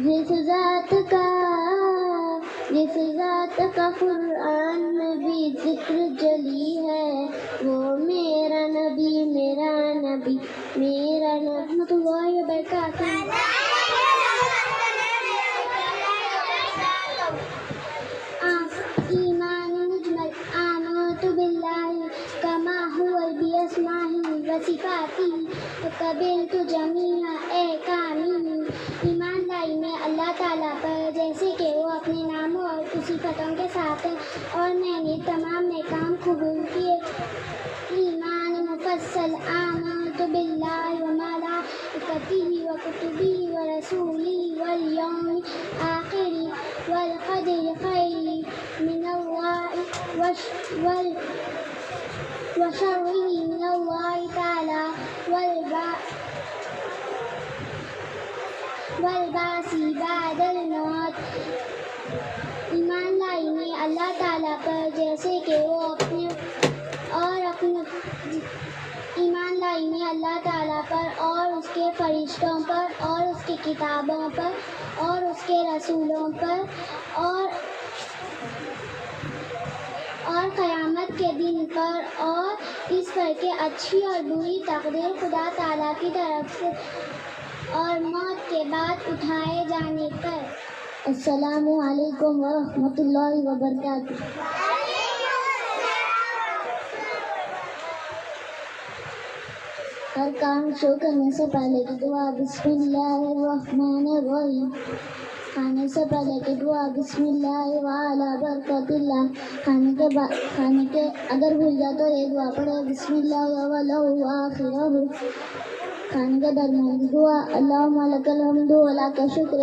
جس ذات کا قرآن میں بھی ذکر جلی ہے، وہ میرا نبی رحمۃ اللہ وبرکاتہ۔ ایمان مجمل آمنت باللہ کما هو باسمائہ وصفاتہ وقبلت جمیع احکامہ۔ ایمان لائی میں اللہ تعالیٰ پر جیسے کہ وہ اپنے ناموں اور صفتوں کے ساتھ ہے، اور میں نے تمام کام قبول کیے۔ ایمان مفصل آمنت باللہ وملائکتہ وکتبہ ورسولہ والیوم الآخر والقدر خیر من اللہ وشرہ من اللہ تعالی والبعث بعد الموت۔ ایمان لائی میں اللہ تعالیٰ پر جیسے کہ وہ ایمان لائی میں اللہ تعالیٰ پر اور اس کے فرشتوں پر اور اس کی کتابوں پر اور اس کے رسولوں پر اور قیامت کے دن پر، اور اس پر کہ اچھی اور بری تقدیر خدا تعالیٰ کی طرف سے، اور موت کے بعد اٹھائے جانے پر۔ السلام علیکم ورحمۃ اللہ وبرکاتہ۔ ہر کام شروع کرنے سے پہلے کی دعا بسم اللہ الرحمن الرحیم۔ کھانے سے پہلے کی دعا بسم اللہ وعلی برکت اللہ۔ کھانے کے اگر بھول جائے تو یہ دعا پڑھے بسم اللہ اولہ وآخرہ۔ کھانے کے درمیان کی دعا اللہم لک الحمد ولک الشکر،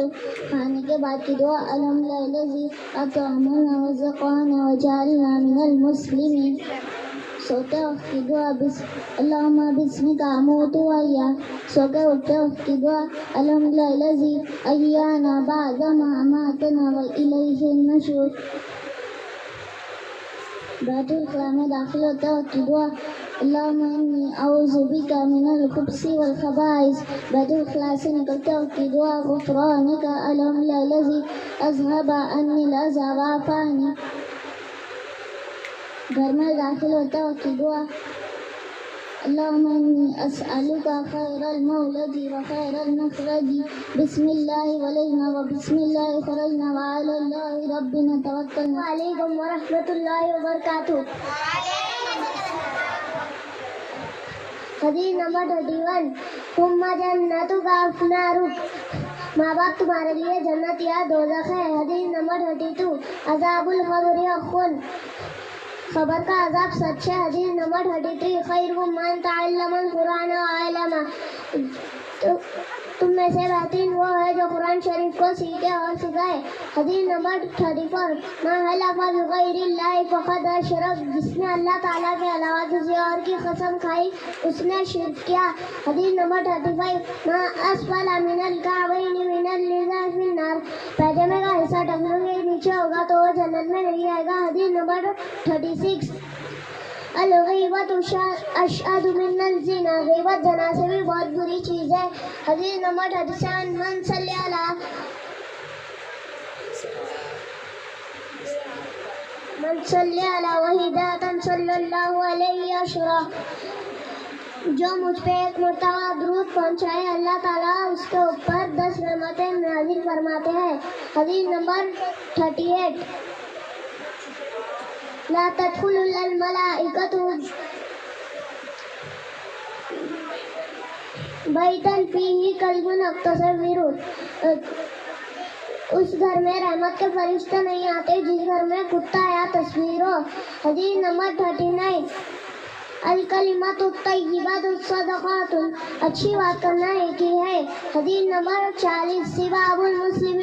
کھانے کے بعد کی دعا الحمدللہ الذی اطعمنا ورزقنا وجعلنا من المسلمین، سوتے وقت کی دعا اللہم بسمک اموت واحیا، سو کے اٹھتے وقت کی دعا الحمدللہ الذی احیانا بعد ما اماتنا والیہ النشور، بیت الخلاء میں داخل ہوتے وقت کی دعا اللہم انی اعوذ بک من الخبث والخبائث، بیت الخلاء سے نکلتے وقت کی دعا غفرانک الحمدللہ الذی اذھب عنی الاذی وعافانی، گھر میں داخل ہوتے وقت کی دعا اللہم انی اسألک خیر المولد وخیر المخرج، بسم اللہ ولجنا وبسم اللہ خرجنا وعلی اللہ ربنا توکلنا۔ وعلیکم ورحمۃ اللہ وبرکاتہ۔ حدیث نمبر 31، ثم جنتک افنارک، ماں باپ تمہارے لیے جنت یا دوزخ ہے۔ حدیث نمبر 32، عذاب القبر حق، قبر کا عذاب سچ ہے۔ حدیث نمبر 33، خیرکم من تعلم القرآن وعلمہ، تم میں سے بہترین وہ ہے جو قرآن شریف کو سیکھے اور سکھائے۔ حدیث نمبر 34، من حلف بغیر اللہ فقد اشرک، جس نے اللہ تعالیٰ کے علاوہ کسی اور کی قسم کھائی اس نے شرک کیا۔ حدیث نمبر 35، من اسفل من الکعبین من الازار فی النار، پیجامے کا حصہ ٹخنوں کے نیچے ہوگا تو وہ جنت میں نہیں آئے گا۔ حدیث نمبر 36، الغیبت اشد من الزنا، غیبت زنا سے بھی بہت بری چیز ہے۔ حدیث نمبر 37، من صلی علی وحیدہ صلی اللہ علیہ عشرہ، جو مجھ پہ ایک مرتبہ درود پہنچائے اللہ تعالیٰ اس کے اوپر 10 رحمتیں نازل فرماتے ہیں۔ حدیث نمبر 38، لا تدخل الملائکۃ بیتن فیہ کلب اقتصر، اس گھر میں رحمت کے فرشتے نہیں آتے جس گھر میں کتا یا تصویر ہو۔ حدیث نمبر 39، الکلمۃ الطیبۃ صدقۃ، اچھی بات کرنا ایک ہی ہے۔ حدیث نمبر 40، سباب المسلم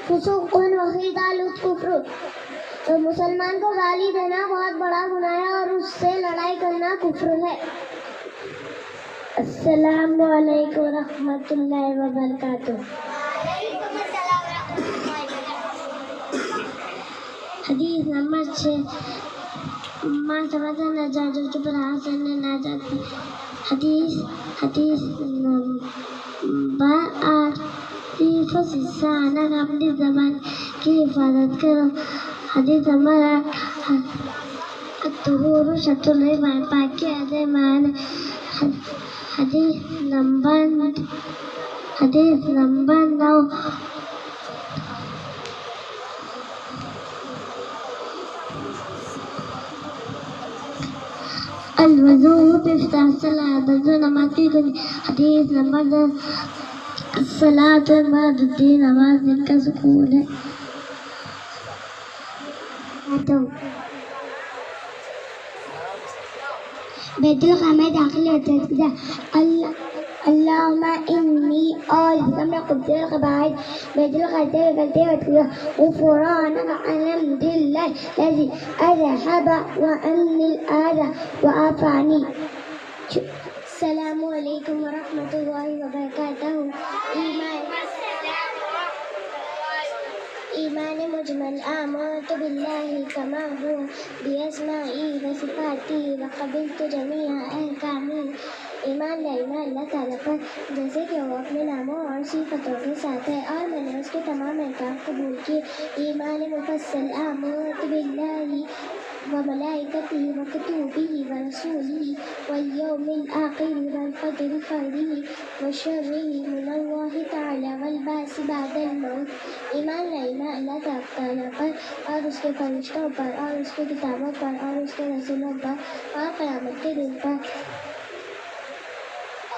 فسوق وقتال کفر، مسلمان کو گالی دینا بہت بڑا گناہ ہے اور اس سے لڑائی کرنا کفر ہے۔ السلام علیکم ورحمۃ اللہ وبرکاتہ۔ حدیث نمبر 6، ماں سمجھ نجات جبر حسن نجات، حدیث نمبر 8، حفظ لسانک، اپنی زبان کی حفاظت کرو۔ حدیث نمبر 8، الطہور شطر الایمان، پاکی از ایمان۔ حدیث نمبر 9، الوضوء بافتتاح الصلاۃ، وضو نماز کی کنجی۔ حدیث نمبر 10، الصلاۃ بعد الدین، نماز دل کا سکون ہے۔ بیت الخلاء میں داخل ہوتے اللہم انی اعوذ بک من الخبث والخبائث، بیت الخلاء سے نکلتے وقت غفرانک الحمدللہ الذی اذھب عنی الاذی وعافانی۔ السلام علیکم ورحمۃ اللہ وبرکاتہ۔ ایمان مجمل، آمنت باللہ کما ہو باسمائی و صفاتی وقبلت جمیع احکامی، ایمان لائنا اللہ تعالیٰ پر جیسے کہ وہ اپنے ناموں اور صفتوں کے ساتھ ہے اور میں نے اس کے تمام احکام قبول کیے۔ ایمان مفصل، آمنت باللہ وملائکتہ وکتبہ ورسولہ والیوم الآخر والقدر خیرہ وشرہ من اللہ تعالی والبعث بعد الموت، ایمان لائنا اللہ تعالیٰ پر اور اس کے فرشتوں پر اور اس کی کتابوں پر اور اس کے رسولوں پر اور قیامت کے دن پر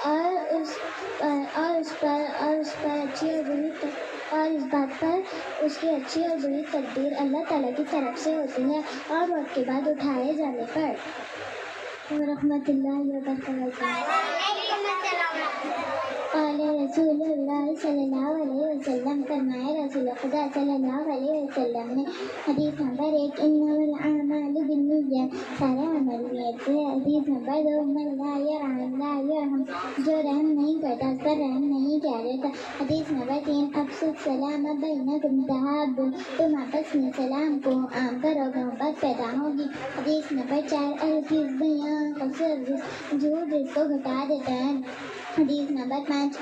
اور اس بات پر اس کی اچھی اور بری تقدیر اللہ تعالیٰ کی طرف سے ہوتی ہے اور موت کے بعد اٹھائے جانے پر۔ ورحمۃ اللہ وبرکاتہ۔ صلی اللہ علیہ وسلم فرمائے رسول خدا صلی اللہ علیہ وسلم نے حدیث نمبر 1 انما الاعمال بالنیات سارے عمل نیت سے. حدیث نمبر 2 من لا یرحم لا یرحم جو رحم نہیں کرتا اس پر رحم نہیں کیا جاتا. حدیث نمبر 3 افشوا السلام بینکم تحابوا تم آپس میں سلام کو عام کرو محبت پیدا ہوگی. حدیث نمبر 4 الکذب ینقص الرزق جھوٹ رزق کو گھٹا دیتا ہے. حدیث نمبر 5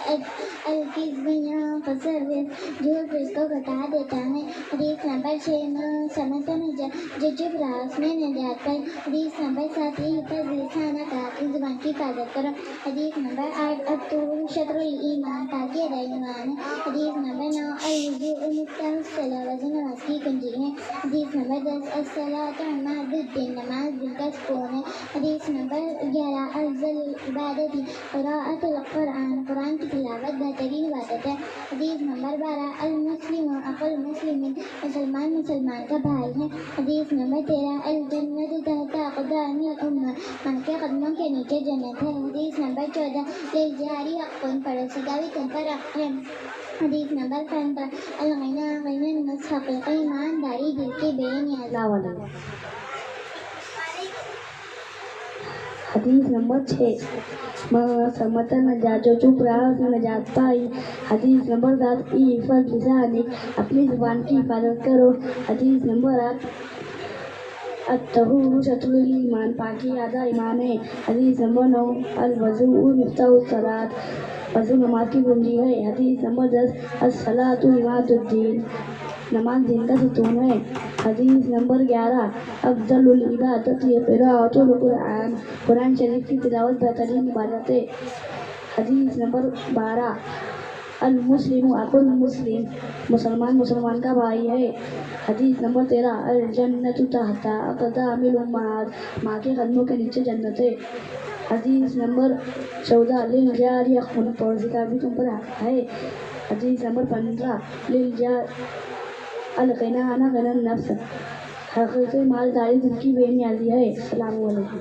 الکذب ینقص الرزق جھوٹ رزق کو گھٹا دیتا ہے. حدیث نمبر 6 سمت نجات جو چپ رہا اس میں نجات پائی. حدیث نمبر 7 حفظ لسانک کا اپنی زبان کی حفاظت کرو. حدیث نمبر 8 الطہور شطر الایمان پاکی آدھا ایمان ہے. حدیث نمبر 9 الوضوء مفتاح الصلاۃ وضو نماز کی کنجی ہے. حدیث نمبر 10 الصلاۃ عماد الدین نماز دل کا سکون ہے. حدیث نمبر 11 افضل عبادت قراءۃ القرآن قرآن کی تلاوت بہترین عبادت ہے. حدیث نمبر 12 المسلم اخو المسلم مسلمان مسلمان کا بھائی ہے. حدیث نمبر 13 الجنت تحت اقدام الامہ ماں کے قدموں کے نیچے جنت ہے. حدیث نمبر 14 للجاری حق پڑوسی کا بھی تم پر حق ہے. حدیث نمبر 15 الغنا غنى النصح حقیقی ایمانداری دل کے بے نیاز. حدیث نمبر 6 سمت نجات جو چپ رہا اس نے نجات پائی. حدیث نمبر 7 حفظ لسانک اپنی زبان کی حفاظت کرو. حدیث نمبر 8 الطہور شطر الایمان پاکی آدھا ایمان ہے. حدیث نمبر 9 الوضوء مفتاح الصلاۃ وضو نماز کی کنجی ہے. حدیث نمبر 10 الصلاۃ عماد الدین نماز دین کا ستون ہے. حدیث نمبر 11 افضل العبادت قراءۃ القرآن قرآن شریف کی تلاوت بہترین عبادت ہے. حدیث نمبر 12 المسلم اخو المسلم مسلمان مسلمان کا بھائی ہے. حدیث نمبر 13 الجنت تحت اقدام الامہات ماں کے قدموں کے نیچے جنت ہے. حدیث نمبر 14 للجار حق پڑوسی کا بھی تم پر حق ہے. حدیث نمبر 15 للجار الغنى عن غنى النفس حقیقی مالداری دل کی بے نیازی ہے. السلام علیکم.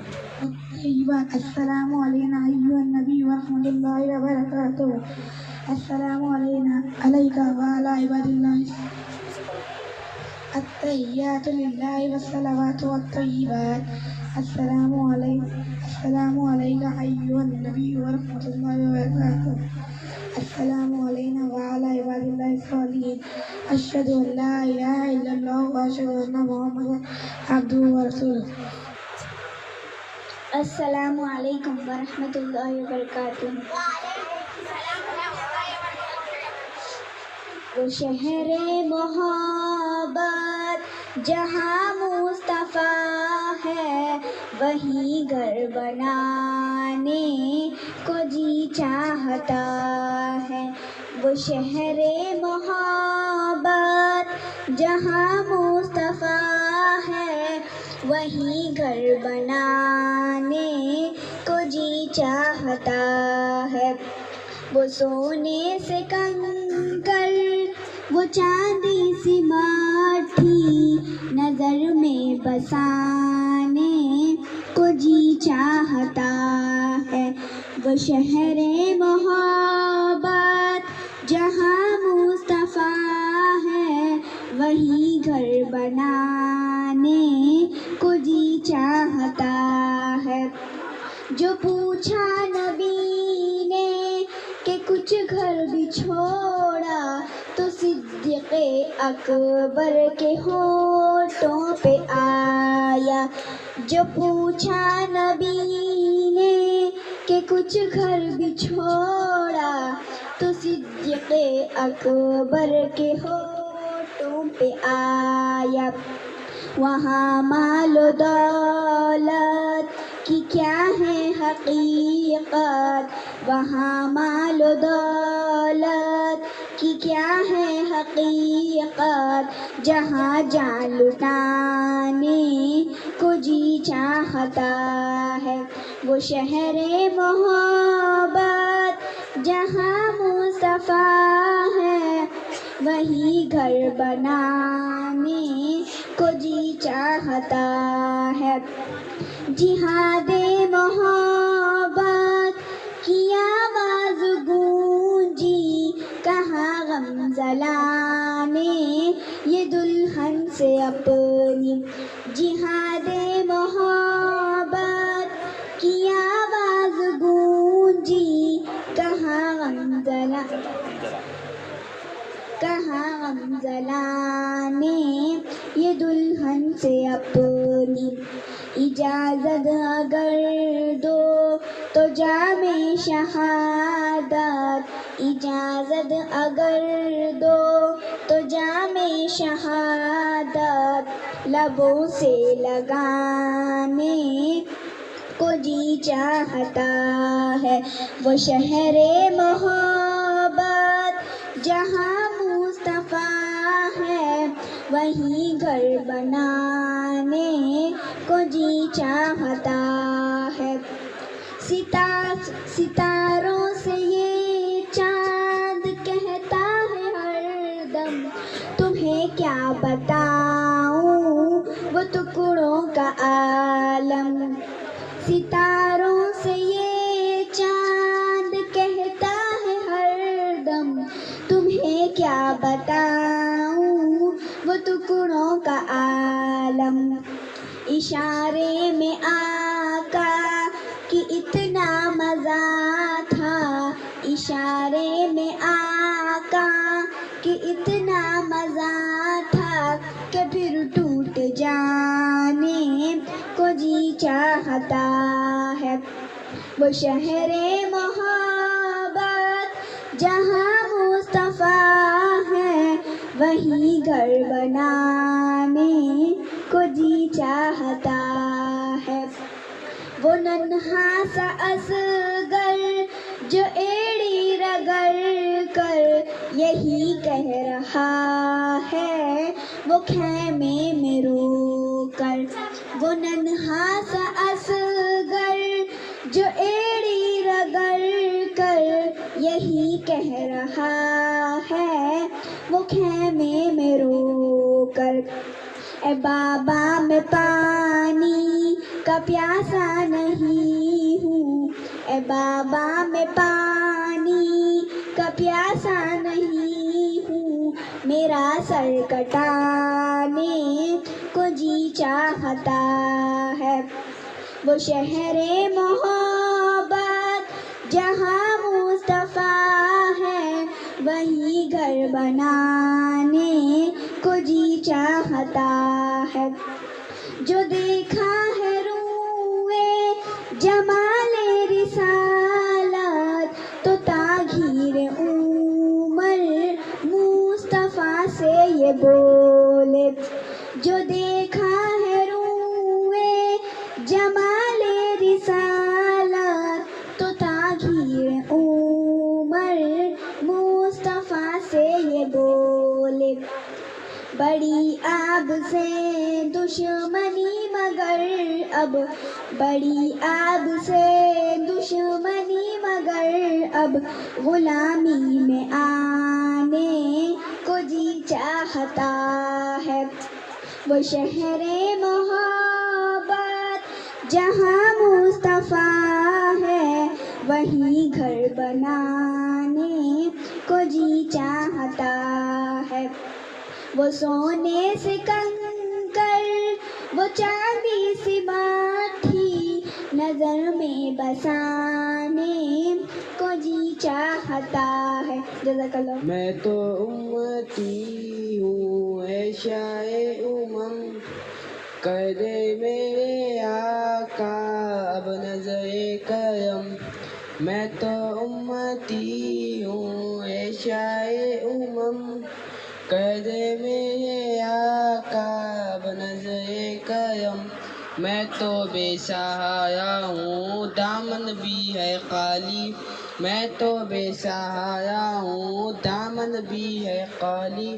السلام علینا ایھا النبی ورحمۃ اللہ وبرکاتہ. السلام علینا علیک وعلی عباد اللہ التحیات للہ والصلوات والطیبات. السلام علیک ایھا النبی ورحمۃ اللہ وبرکاتہ. السلام علینا وعلی عباد اللہ الصالحین. اشہد ان لا الہ الا اللہ واشہد ان محمدا عبدہ ورسولہ. السلام علیکم ورحمۃ اللہ وبرکاتہ. وہ شہر محبت جہاں مصطفیٰ ہے وہی گھر بنانے کو جی چاہتا ہے. وہ شہر محبت جہاں مصطفیٰ ہے وہی گھر بنانے کو جی چاہتا ہے. وہ سونے سے کنکر وہ چاندی سی ماٹھی نظر میں بسانے کو جی چاہتا ہے. وہ شہر محبت جہاں مصطفیٰ ہے وہی گھر بنانے کو جی چاہتا ہے. جو پوچھا نبی نے کہ کچھ گھر بھی چھوڑا تو صدیق اکبر کے ہونٹوں پہ آیا. جو پوچھا نبی نے کہ کچھ گھر بھی چھوڑا تو صدیق اکبر کے ہونٹوں پہ آیا. وہاں مال و دولت کی کیا ہے حقیقت وہاں مال و دولت کی کیا ہے حقیقت جہاں جان لٹانے کو جی چاہتا ہے. وہ شہر محبت جہاں مصطفیٰ ہے وہی گھر بنانے کو جی چاہتا ہے. جہاد محبت کی آواز گونجی کہاں جلانے یہ دلہن سے اپنی جہاد محبت کی آواز گونجی کہاں غم جلانے یہ دلہن سے اپنی اجازت اگر دو تو جام شہادت اجازت اگر دو تو جام شہادت لبوں سے لگانے کو جی چاہتا ہے وہ شہر محبت جہاں مصطفیٰ ہے وہیں گھر بنانے کو جی چاہتا ہے ستاروں سے یہ چاند کہتا ہے ہر دم تمہیں کیا بتاؤں وہ ٹکڑوں کا عالم ستاروں سے یہ چاند کہتا ہے ہر دم تمہیں کیا بتاؤں وہ ٹکڑوں کا عالم اشارے میں آقا کی اتنا مزہ تھا اشارے میں آقا کی اتنا مزہ تھا کہ پھر ٹوٹ جانے کو جی چاہتا ہے وہ شہر محبت جہاں مصطفیٰ ہے وہیں گھر بنانے کو جی چاہتا ہے وہ ننھا سا اصغر جو ایڑی رگڑ کر یہی کہہ رہا ہے وہ خیمے میں رو کر وہ ننھا سا اصغر جو ایڑی رگڑ کر یہی کہہ رہا ہے وہ خیمے میں رو کر اے بابا میں پانی کا پیاسا نہیں ہوں اے بابا میں پانی کا پیاسا نہیں ہوں میرا سر کٹانے کو جی چاہتا ہے وہ شہر محبت جہاں مصطفیٰ ہے وہیں گھر بنانے کو جی چاہتا ہے جو دیکھا ہے روئے جمال رسالت تو تاغیر عمر مصطفیٰ سے یہ بولے جو دیکھا ہے روئے جمال رسالت تو تاغیر عمر مصطفیٰ سے یہ بولے بڑی آب سے دشمنی مگر اب بڑی آب سے دشمنی مگر اب غلامی میں آنے کو جی چاہتا ہے وہ شہر محبت جہاں مصطفیٰ ہے وہیں گھر بنانے کو جی چاہتا ہے وہ سونے سے کنکر وہ چاندی سی مٹی نظر میں بسانے کو جی چاہتا ہے جزاک اللہ میں تو امتی ہوں اے شاہ امم کر دے میرے آقا اب نظر کرم میں تو امتی ہوں اے شاہ امم کر دے میرے آقا اب نظر کرم میں تو بے سہارا ہوں دامن بھی ہے خالی میں تو بے سہارا ہوں دامن بھی ہے خالی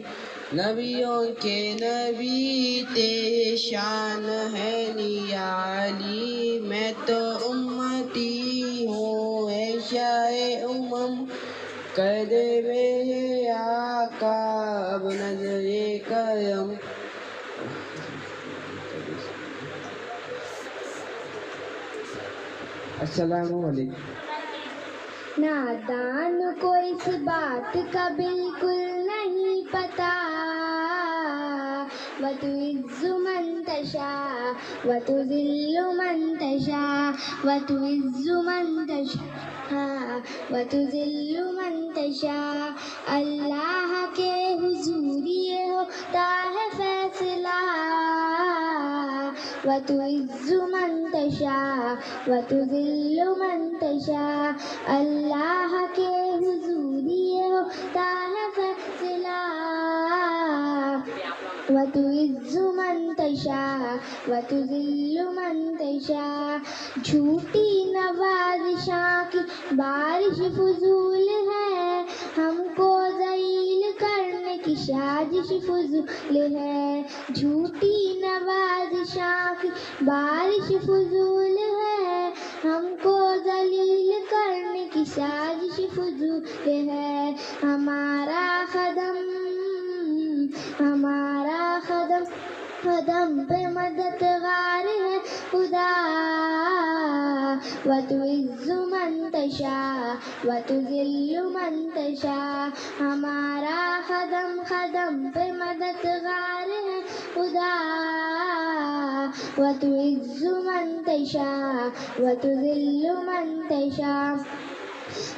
نبیوں کے نبی تیرے شان ہے نیالی میں تو امتی ہوں اے شاہ امم کر دے میرے آقا اب نظر کرم السلام علیکم نادان کو اس بات کا بالکل نہیں پتہ وتعز من تشاء وتذل من تشاء وتعز من تشاء وتذل من تشاء. اللہ کے حضور یہ ہوتا ہے فیصلہ وتعز من تشاء وتذل من تشاء. اللہ کے حضور یہ ہوتا ہے فیصلہ وتعز من تشاء وتذل من تشاء. جھوٹی نوازشاں کی بارش فضول ہے ہم کو ذلیل کرنے کی سازش فضول ہے. جھوٹی نوازشاں کی بارش فضول ہے ہم کو ذلیل کرنے کی سازش فضول ہے. ہمارا قدم قدم پہ مددگار ہے خدا وتعز من تشاء وتذل من تشاء. ہمارا قدم پہ مددگار ہے خدا وتعز من تشاء وتذل من تشاء.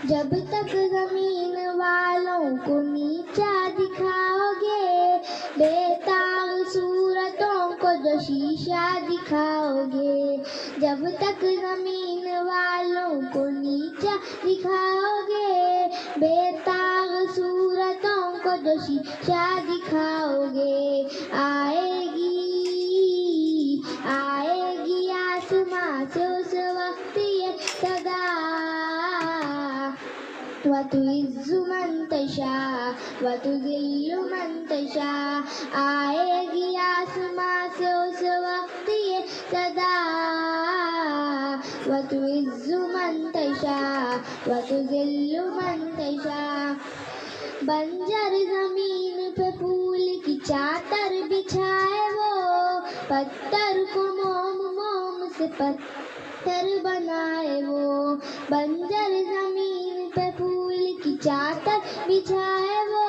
جب تک زمین والوں کو نیچا دکھاؤ گے بے تاب صورتوں کو جو شیشہ دکھاؤ گے. جب تک زمین والوں کو نیچا دکھاؤ گے بے تاب صورتوں کو جو شیشہ دکھاؤ گے. آئے گی آسماں سے اس وقت یہ صدا وتعز من تشاء وتذل من تشاء. آئے گی آسماں سے اس وقت یہ صدا وتعز من تشاء وتذل من تشاء. بنجر زمین پہ پھول کی چادر بچھائے وہ پتھر کو موم سے پتھر بنائے وہ. بنجر زمین پہ پھول کی چادر بچھائے وہ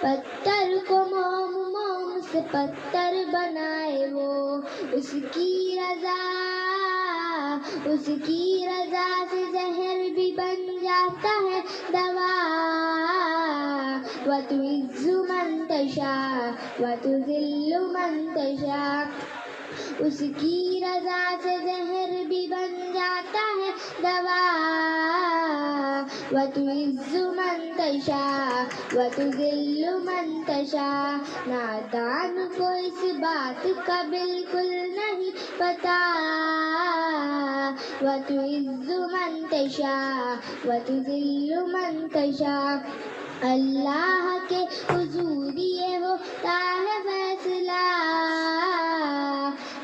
پتھر کو موم سے پتھر بنائے وہ. اس کی رضا سے زہر بھی بن جاتا ہے دوا وتعز من تشاء وتذل من تشاء. اس کی رضا سے زہر بھی بن جاتا ہے دوا وتعز من تشاء وتذل من تشاء. نادان کو اس بات کا بالکل نہیں پتا وتعز من تشاء وتذل من تشاء. اللہ کے حضور یہ ہوتا ہے فیصلہ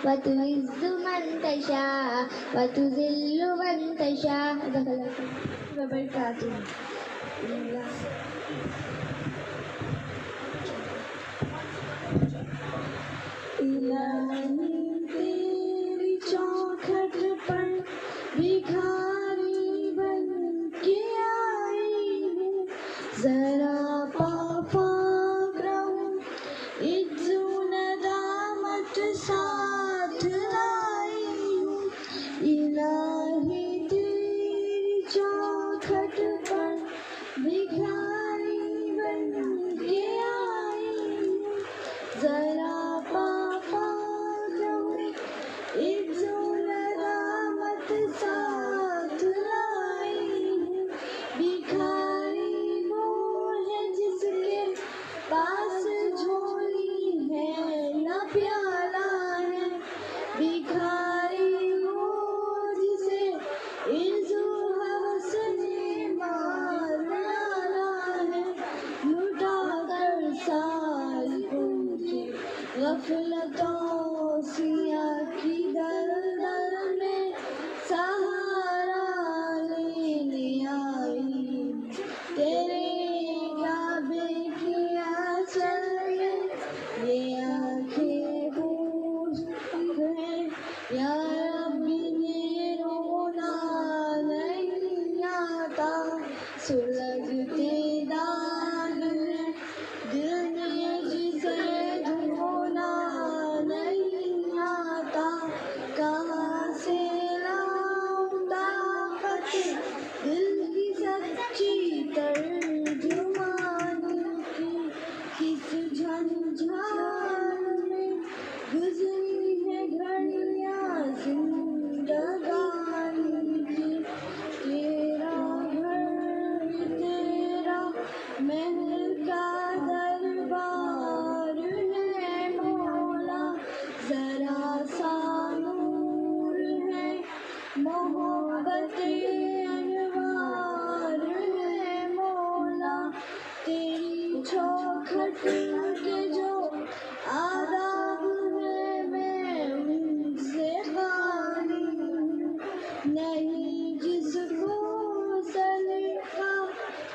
وتعز من تشاء وتذل من تشاء. وبرکاتہ. الہی تیری چوکھٹ پر بھکاری بن کے آئی ہوں ذرا پاک رہوں عز و ندامت ساتھ لائی ہوں. الہی تیری چوکھٹ پر بھکاری بن کے آئی ہوں ذرا پاک رہوں عز و ندامت ساتھ لائی ہوں. بھکاری وہ ہے جس کے پاس جھولی ہے نہ پیالہ ہے. بھکاری وہ جسے عز و حوث نے مار ڈالا ہے. لٹا کر سال ان کی غفلتوں سیاہ کی در در میں سہارا لینے آئی. تیرے کعبے کی آنچل میں یہ آنکھیں پوچھتی ہیں یا ربی یہ رونا نہیں آتا. سلگتے داغ میں دل میں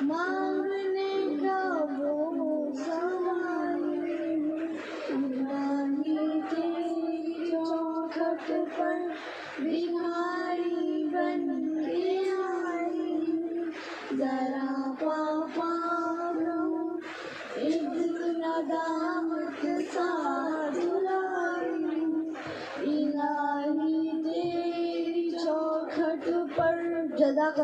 مانگنے کا وہ سوال الہی تیری چوکھٹ پر بھکاری بن کے آئی ذرا پاپا کروں ایک ندامت ساتھ لائی الہی تیری چوکھٹ پر جزاک